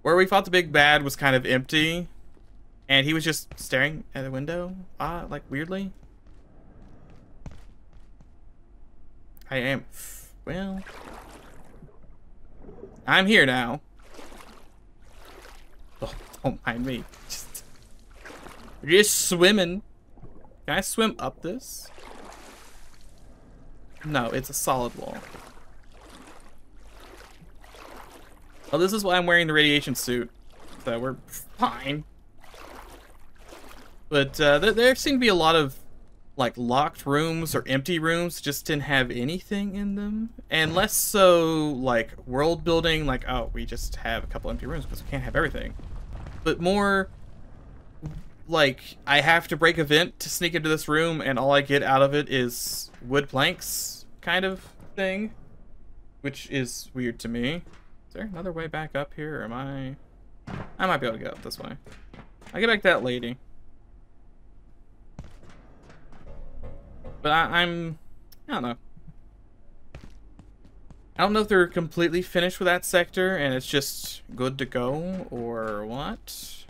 [SPEAKER 1] Where we fought the big bad was kind of empty, and he was just staring at the window, like weirdly. Well, I'm here now. Oh, don't mind me. Just swimming. Can I swim up this? No, it's a solid wall. Well, this is why I'm wearing the radiation suit. So we're fine. But there seem to be a lot of like locked rooms or empty rooms that just didn't have anything in them. And less so like world building, like, oh, we just have a couple empty rooms because we can't have everything. But more like, I have to break a vent to sneak into this room and all I get out of it is wood planks kind of thing. Which is weird to me. Is there another way back up here, or am I might be able to get up this way. I'll get back to that lady. But I don't know. I don't know if they're completely finished with that sector and it's just good to go, or what.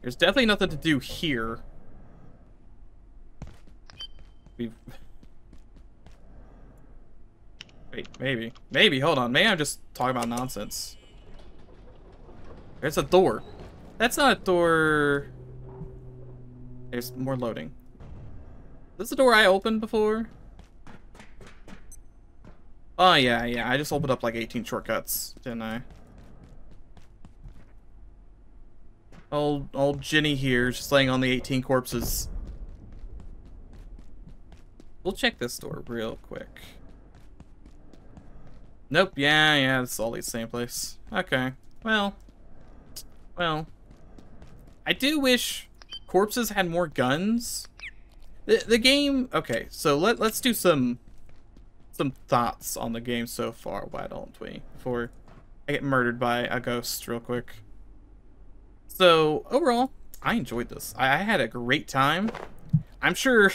[SPEAKER 1] There's definitely nothing to do here. Wait, maybe, hold on. Maybe I'm just talking about nonsense. There's a door. That's not a door. There's more loading. Is this a door I opened before? Oh, yeah. I just opened up like 18 shortcuts, didn't I? Old Jenny here, just laying on the 18 corpses. We'll check this door real quick. Nope, yeah, this is all the same place. Okay, well. I do wish corpses had more guns. The game, okay, so let's do some thoughts on the game so far, why don't we? Before I get murdered by a ghost real quick. So, overall, I enjoyed this. I had a great time. I'm sure,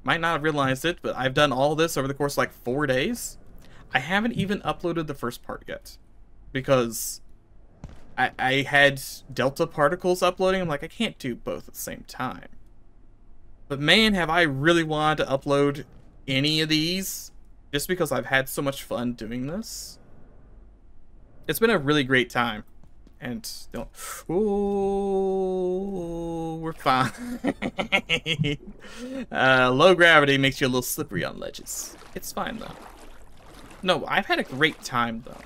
[SPEAKER 1] might not have realized it, but I've done all this over the course of like 4 days. I haven't even uploaded the first part yet. Because I had Delta particles uploading. I'm like, I can't do both at the same time. But man, have I really wanted to upload any of these. Just because I've had so much fun doing this. It's been a really great time. And don't. Ooh, we're fine. Low gravity makes you a little slippery on ledges. It's fine though. No, I've had a great time though.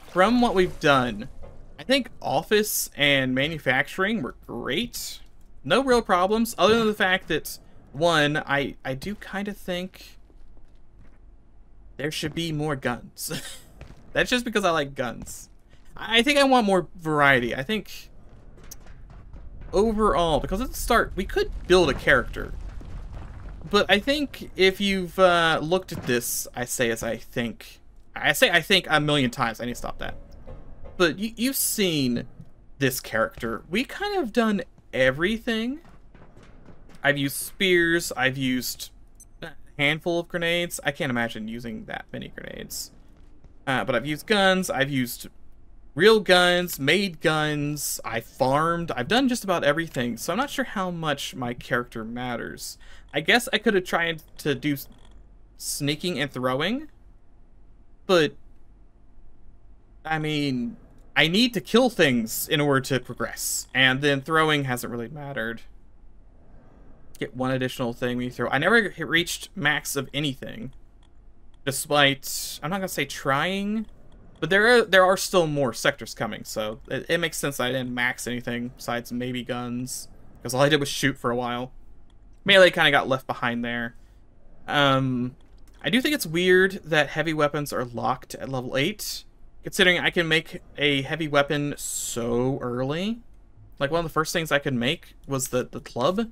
[SPEAKER 1] From what we've done, I think office and manufacturing were great. No real problems, other than the fact that, one, I do kind of think there should be more guns. That's just because I like guns. I think I want more variety. I think overall, because at the start, we could build a character. But I think if you've looked at this, I say I think a million times. I need to stop that. But you've seen this character. We kind of done everything. I've used spears. I've used a handful of grenades. I can't imagine using that many grenades. But I've used guns. I've used real guns, made guns. I farmed. I've done just about everything. So I'm not sure how much my character matters. I guess I could have tried to do sneaking and throwing. But, I mean, I need to kill things in order to progress. And then throwing hasn't really mattered. Get one additional thing when you throw. I never reached max of anything. Despite, I'm not going to say trying, but there are still more sectors coming. So it makes sense that I didn't max anything besides maybe guns. Because all I did was shoot for a while. Melee kind of got left behind there. I do think it's weird that heavy weapons are locked at level 8. Considering I can make a heavy weapon so early. Like, one of the first things I could make was the club.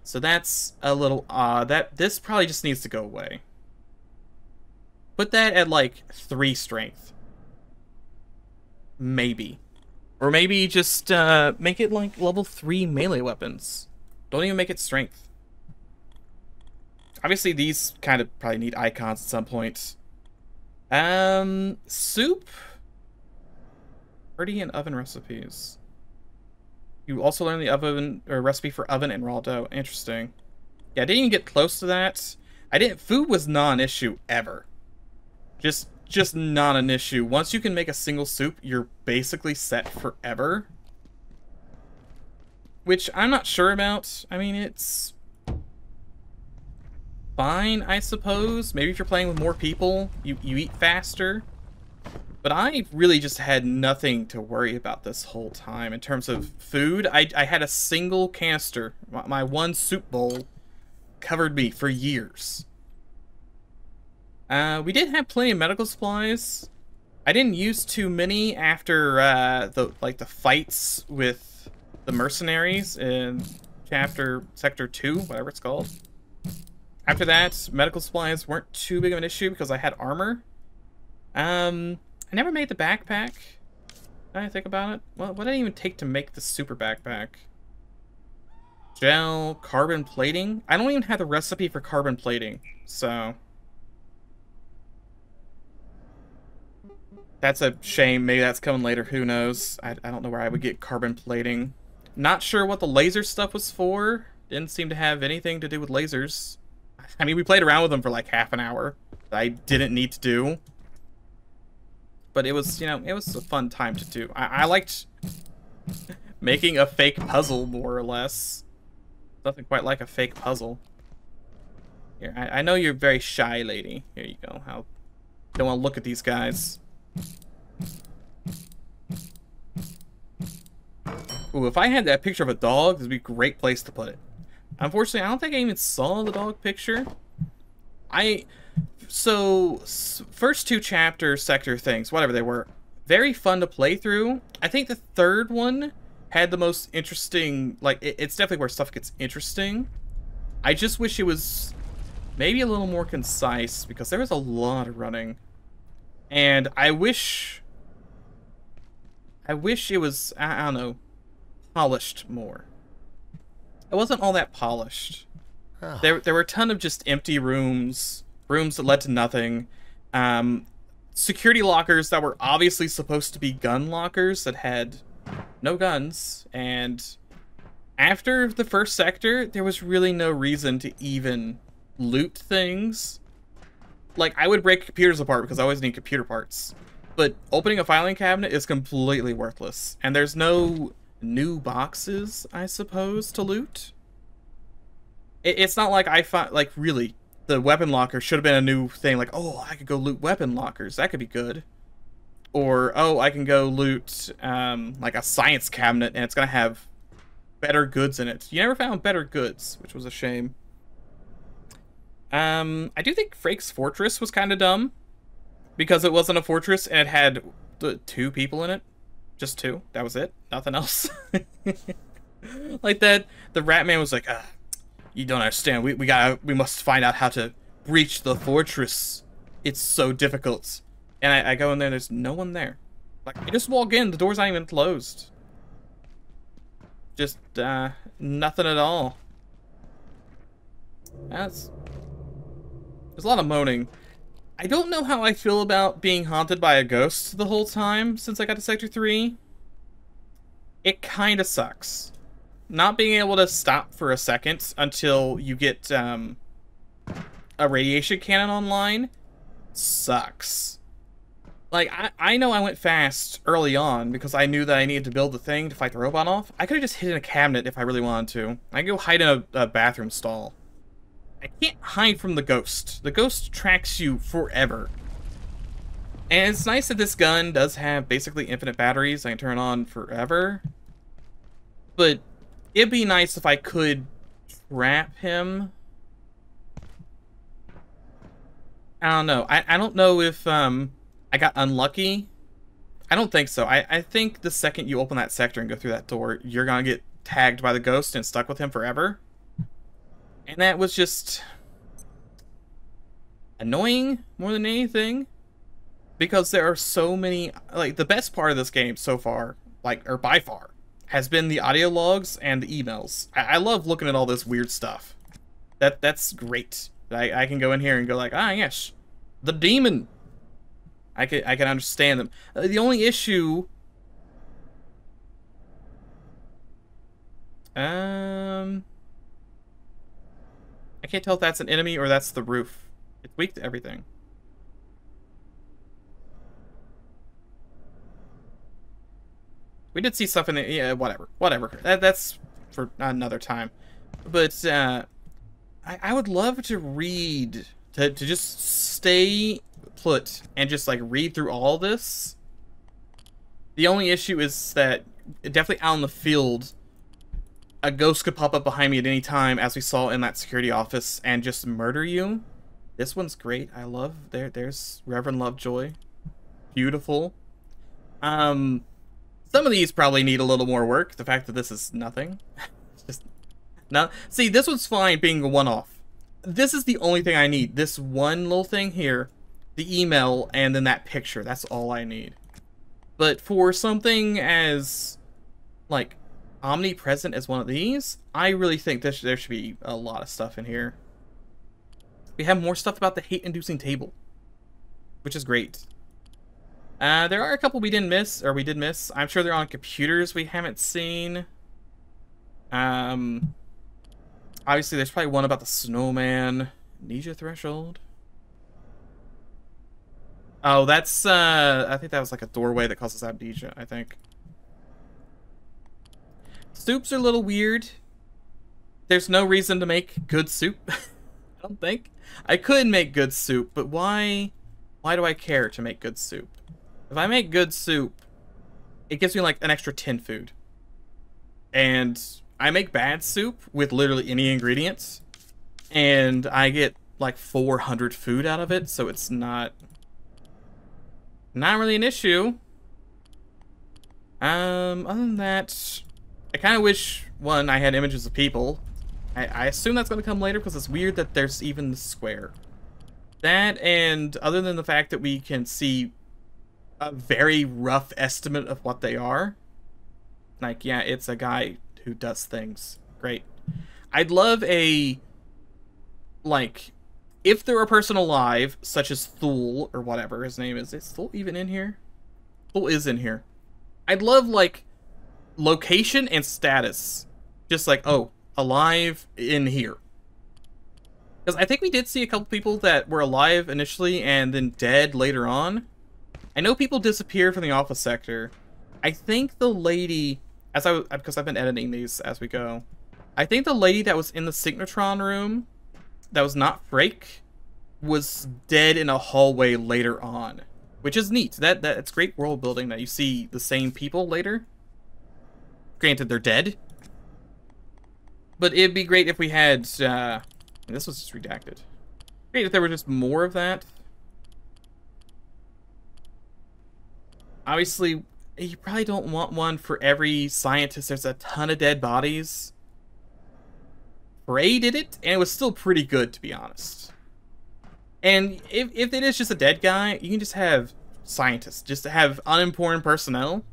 [SPEAKER 1] So that's a little odd. This probably just needs to go away. Put that at, like, 3 strength. Maybe. Or maybe just make it, like, level 3 melee weapons. Don't even make it strength. Obviously, these kind of probably need icons at some point. Soup? Birdie and oven recipes. You also learn the oven or recipe for oven and raw dough. Interesting. Yeah, I didn't even get close to that. Food was not an issue ever. Just not an issue. Once you can make a single soup, you're basically set forever. Which I'm not sure about. I mean, it's fine, I suppose. Maybe if you're playing with more people, you eat faster. But I really just had nothing to worry about this whole time. In terms of food, I had a single canister. My one soup bowl covered me for years. We did have plenty of medical supplies. I didn't use too many after the fights with the mercenaries in Sector 2, whatever it's called. After that, medical supplies weren't too big of an issue because I had armor. I never made the backpack. Now I think about it. Well, what did it even take to make the super backpack? Gel, carbon plating. I don't even have the recipe for carbon plating, so that's a shame. Maybe that's coming later. Who knows? I don't know where I would get carbon plating. Not sure what the laser stuff was for. Didn't seem to have anything to do with lasers. I mean, we played around with them for like half an hour. I didn't need to do. But it was, you know, it was a fun time to do. I liked making a fake puzzle, more or less. Nothing quite like a fake puzzle. Here, I know you're a very shy lady. Here you go. Don't want to look at these guys. Ooh, if I had that picture of a dog, this would be a great place to put it. Unfortunately, I don't think I even saw the dog picture. So, first 2 chapter sector things, whatever they were, very fun to play through. I think the third one had the most interesting, like, it's definitely where stuff gets interesting. I just wish it was maybe a little more concise, because there was a lot of running. And I wish it was, I don't know, polished more. It wasn't all that polished. Oh. There were a ton of just empty rooms that led to nothing. Security lockers that were obviously supposed to be gun lockers that had no guns. And after the first sector, there was really no reason to even loot things. Like, I would break computers apart because I always need computer parts. But opening a filing cabinet is completely worthless. And there's no new boxes, I suppose, to loot. It's not like I find, like, really, the weapon locker should have been a new thing. Like, oh, I could go loot weapon lockers. That could be good. Or, oh, I can go loot, like, a science cabinet, and it's going to have better goods in it. You never found better goods, which was a shame. I do think Frake's Fortress was kind of dumb. Because it wasn't a fortress, and it had 2 people in it. Just 2. That was it. Nothing else. Like that, the Ratman was like, you don't understand. We must find out how to breach the fortress. It's so difficult. And I go in there, there's no one there. Like, I just walk in, the door's not even closed. Just, nothing at all. There's a lot of moaning. I don't know how I feel about being haunted by a ghost the whole time since I got to Sector 3. It kind of sucks. Not being able to stop for a second until you get a radiation cannon online sucks. Like, I know I went fast early on because I knew that I needed to build the thing to fight the robot off. I could have just hid in a cabinet if I really wanted to. I could go hide in a bathroom stall. I can't hide from the ghost. The ghost tracks you forever. And it's nice that this gun does have basically infinite batteries. I can turn it on forever. But it'd be nice if I could trap him. I don't know. I don't know if I got unlucky. I don't think so. I think the second you open that sector and go through that door, you're gonna get tagged by the ghost and stuck with him forever. And that was just annoying more than anything. Because there are so many, like, the best part of this game so far, like, or by far, has been the audio logs and the emails. I love looking at all this weird stuff. That's great. I can go in here and go like, ah, yes, the demon. I can understand them. The only issue, I can't tell if that's an enemy or that's the roof. It's weak to everything. We did see stuff in the, yeah, whatever. That's for another time. But I would love to read, to just stay put and just like read through all this. The only issue is that definitely out in the field, a ghost could pop up behind me at any time, as we saw in that security office, and just murder you. This one's great. I love, there's Reverend Lovejoy. Beautiful. Some of these probably need a little more work. The fact that this is nothing. Just not. See, this one's fine being a one-off. This is the only thing I need. This one little thing here, the email, and then that picture. That's all I need. But for something as, like, omnipresent as one of these, I really think there should be a lot of stuff in here. We have more stuff about the hate-inducing table, which is great. There are a couple we didn't miss, or we did miss. I'm sure they're on computers we haven't seen. Obviously there's probably one about the snowman. Amnesia threshold. Oh, that's, I think that was like a doorway that causes amnesia, I think. Soups are a little weird. There's no reason to make good soup. I don't think. I could make good soup, but why do I care to make good soup? If I make good soup, it gives me like an extra 10 food. And I make bad soup with literally any ingredients, and I get like 400 food out of it, so it's not really an issue. Other than that, I kind of wish, one, I had images of people. I assume that's going to come later because it's weird that there's even the square. That, and other than the fact that we can see a very rough estimate of what they are. Like, yeah, it's a guy who does things. Great. I'd love a, like, if there were a person alive, such as Thule, or whatever his name is. Is Thule even in here? Thule is in here. I'd love, like, location and status. Just like, oh, alive in here. Because I think we did see a couple people that were alive initially and then dead later on. I know people disappear from the office sector. I think the lady, because I've been editing these as we go, I think the lady that was in the synchrotron room, that was not Frake, was dead in a hallway later on, which is neat. It's great world building that you see the same people later. Granted, they're dead, but it'd be great if we had. This was just redacted. Great if there were just more of that. Obviously, you probably don't want one for every scientist. There's a ton of dead bodies. Bray did it, and it was still pretty good, to be honest. And if it is just a dead guy, you can just have scientists. Just to have unimportant personnel.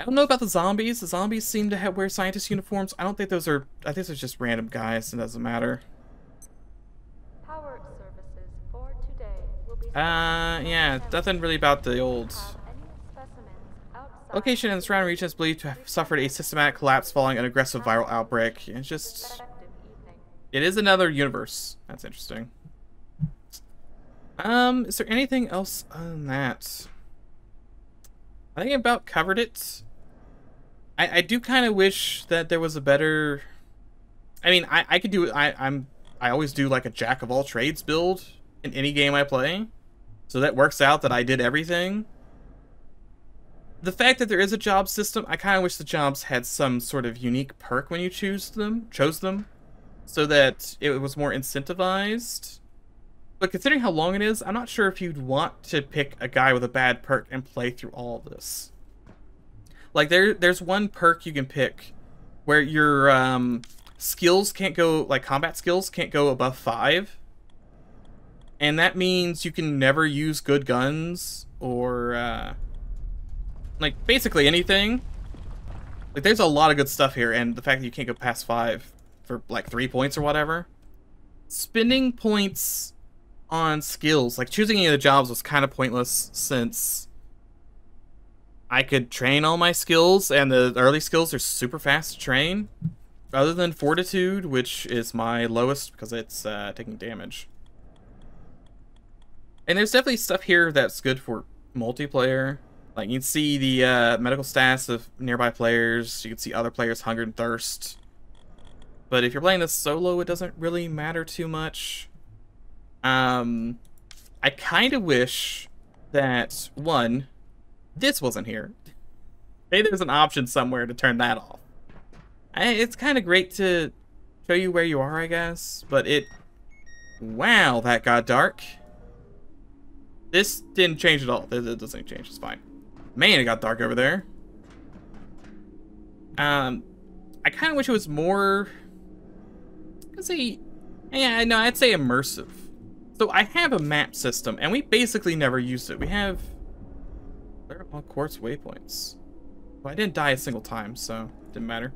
[SPEAKER 1] I don't know about the zombies. The zombies seem to wear scientist uniforms. I don't think those are... I think those are just random guys. It doesn't matter.
[SPEAKER 6] Power services for today will be...
[SPEAKER 1] Yeah, nothing really about the old... Location in the surrounding region is believed to have suffered a systematic collapse following an aggressive viral outbreak. It's just... It is another universe. That's interesting. Is there anything else other than that? I think I about covered it. I do kind of wish that there was a better... I mean, I could do... I always do like a jack of all trades build in any game I play. So that works out that I did everything. The fact that there is a job system, I kind of wish the jobs had some sort of unique perk when you chose them, so that it was more incentivized. But considering how long it is, I'm not sure if you'd want to pick a guy with a bad perk and play through all of this. Like, there's one perk you can pick where your skills can't go, like combat skills can't go above 5. And that means you can never use good guns or, like, basically anything. Like, there's a lot of good stuff here, and the fact that you can't go past 5 for, like, 3 points or whatever. Spending points on skills, like, choosing any of the jobs was kind of pointless since I could train all my skills, and the early skills are super fast to train. Other than Fortitude, which is my lowest because it's taking damage. And there's definitely stuff here that's good for multiplayer. Like, you can see the medical stats of nearby players. You can see other players' hunger and thirst. But if you're playing this solo, it doesn't really matter too much. I kind of wish that, one, this wasn't here. Maybe there's an option somewhere to turn that off. It's kind of great to show you where you are, I guess. But it... Wow, that got dark. This didn't change at all. It doesn't change, it's fine. Man, it got dark over there. I kind of wish it was more... I'd say... Yeah, no, I'd say immersive. So I have a map system, and we basically never used it. We have... Where are all quartz waypoints? Well, I didn't die a single time, so it didn't matter.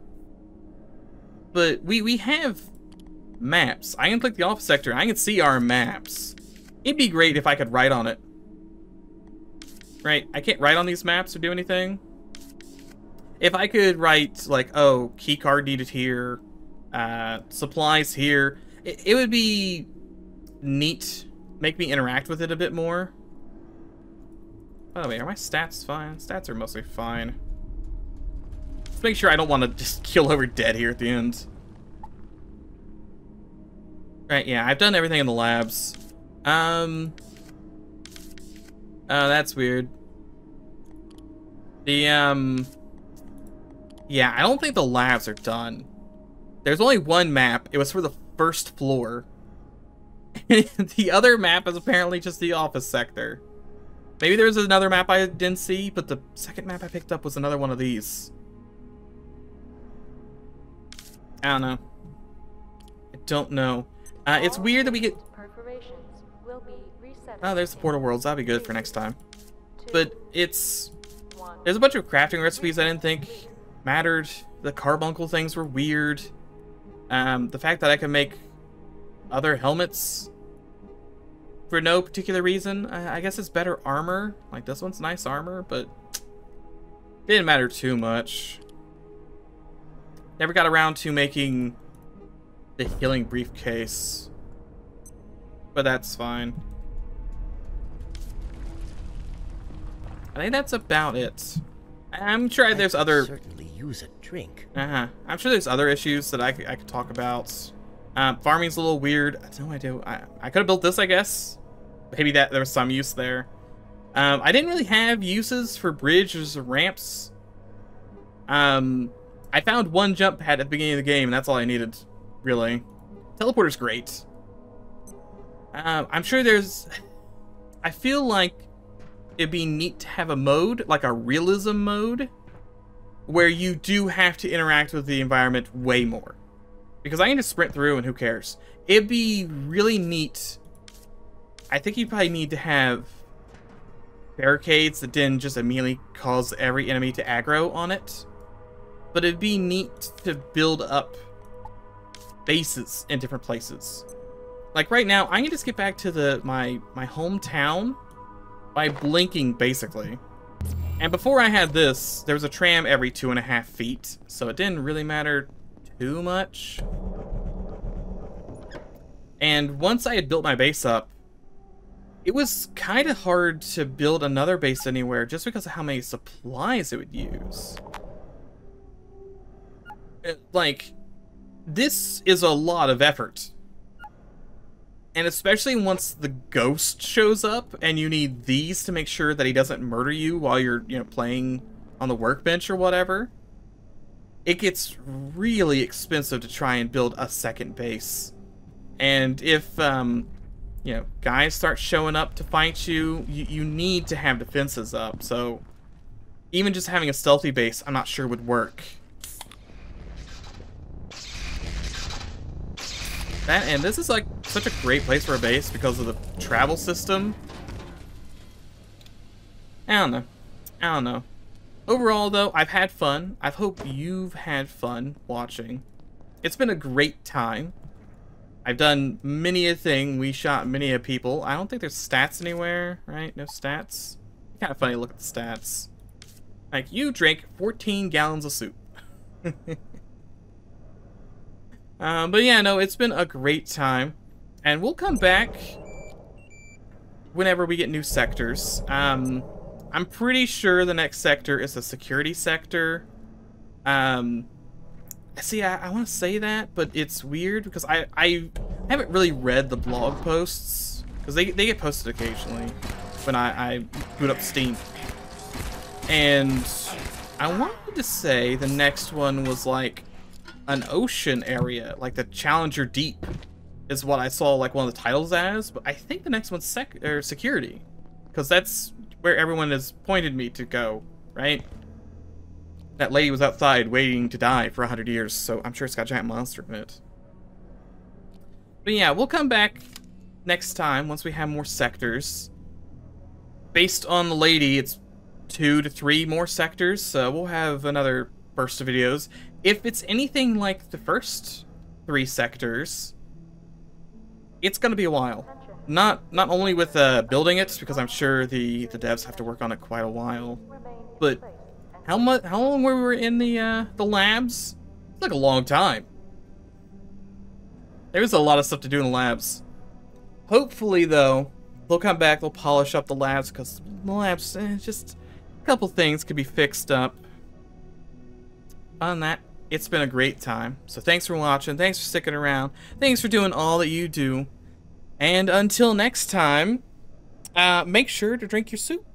[SPEAKER 1] But we have maps. I can click the off sector, and I can see our maps. It'd be great if I could write on it. Right, I can't write on these maps or do anything. If I could write, like, oh, keycard needed here, supplies here, it would be neat. Make me interact with it a bit more. By the way, are my stats fine? Stats are mostly fine. Let's make sure I don't want to just kill over dead here at the end. Right, yeah, I've done everything in the labs. Oh, that's weird. The, yeah, I don't think the labs are done. There's only one map. It was for the first floor. The other map is apparently just the office sector. Maybe there's another map I didn't see, but the second map I picked up was another one of these. I don't know. I don't know. It's weird that we get... Oh, there's the Portal Worlds. That'll be good for next time. But it's... There's a bunch of crafting recipes I didn't think mattered. The carbuncle things were weird. The fact that I can make other helmets for no particular reason. I guess it's better armor. Like, this one's nice armor, but it didn't matter too much. Never got around to making the healing briefcase. But that's fine. I think that's about it. I'm sure there's other...
[SPEAKER 3] certainly use a drink.
[SPEAKER 1] I'm sure there's other issues that I could talk about. Farming's a little weird. I have no idea. I could have built this, I guess. Maybe there was some use there. I didn't really have uses for bridges or ramps. I found one jump pad at the beginning of the game, and that's all I needed, really. Teleporter's great. I'm sure there's... I feel like it'd be neat to have a mode, like a realism mode, where you do have to interact with the environment way more. Because I can just sprint through and who cares. It'd be really neat. I think you probably need to have barricades that didn't just immediately cause every enemy to aggro on it. But it'd be neat to build up bases in different places. Like right now, I can just get back to my hometown by blinking, basically. And before I had this, there was a tram every 2.5 feet, so it didn't really matter too much. And once I had built my base up, it was kind of hard to build another base anywhere just because of how many supplies it would use. Like, this is a lot of effort. And especially once the ghost shows up and you need these to make sure that he doesn't murder you while you're, playing on the workbench or whatever, it gets really expensive to try and build a second base. And if, guys start showing up to fight you, you need to have defenses up. So even just having a stealthy base, I'm not sure would work. And this is like such a great place for a base because of the travel system. I don't know. Overall though, I've had fun. I hope you've had fun watching. It's been a great time. I've done many a thing. We shot many a people. I don't think there's stats anywhere, right? No stats. Kind of funny to look at the stats. Like, you drank 14 gallons of soup. But yeah, no, it's been a great time. And we'll come back whenever we get new sectors. I'm pretty sure the next sector is the security sector. See, I want to say that, but it's weird because I haven't really read the blog posts, because they get posted occasionally when I boot up Steam. And I wanted to say the next one was like an ocean area, like the Challenger Deep is what I saw like one of the titles as, but I think the next one's security, because that's where everyone has pointed me to go, right? That lady was outside waiting to die for 100 years, so I'm sure it's got a giant monster in it. But yeah, we'll come back next time once we have more sectors. Based on the lady, it's 2 to 3 more sectors, so we'll have another burst of videos. If it's anything like the first 3 sectors, it's gonna be a while. Not only with building it, because I'm sure the devs have to work on it quite a while, but how long were we in the labs? It's like a long time. There's a lot of stuff to do in the labs. Hopefully, though, they'll come back, they'll polish up the labs, because the labs, just a couple things could be fixed up. On that, it's been a great time. So thanks for watching, thanks for sticking around, thanks for doing all that you do. And until next time, make sure to drink your soup.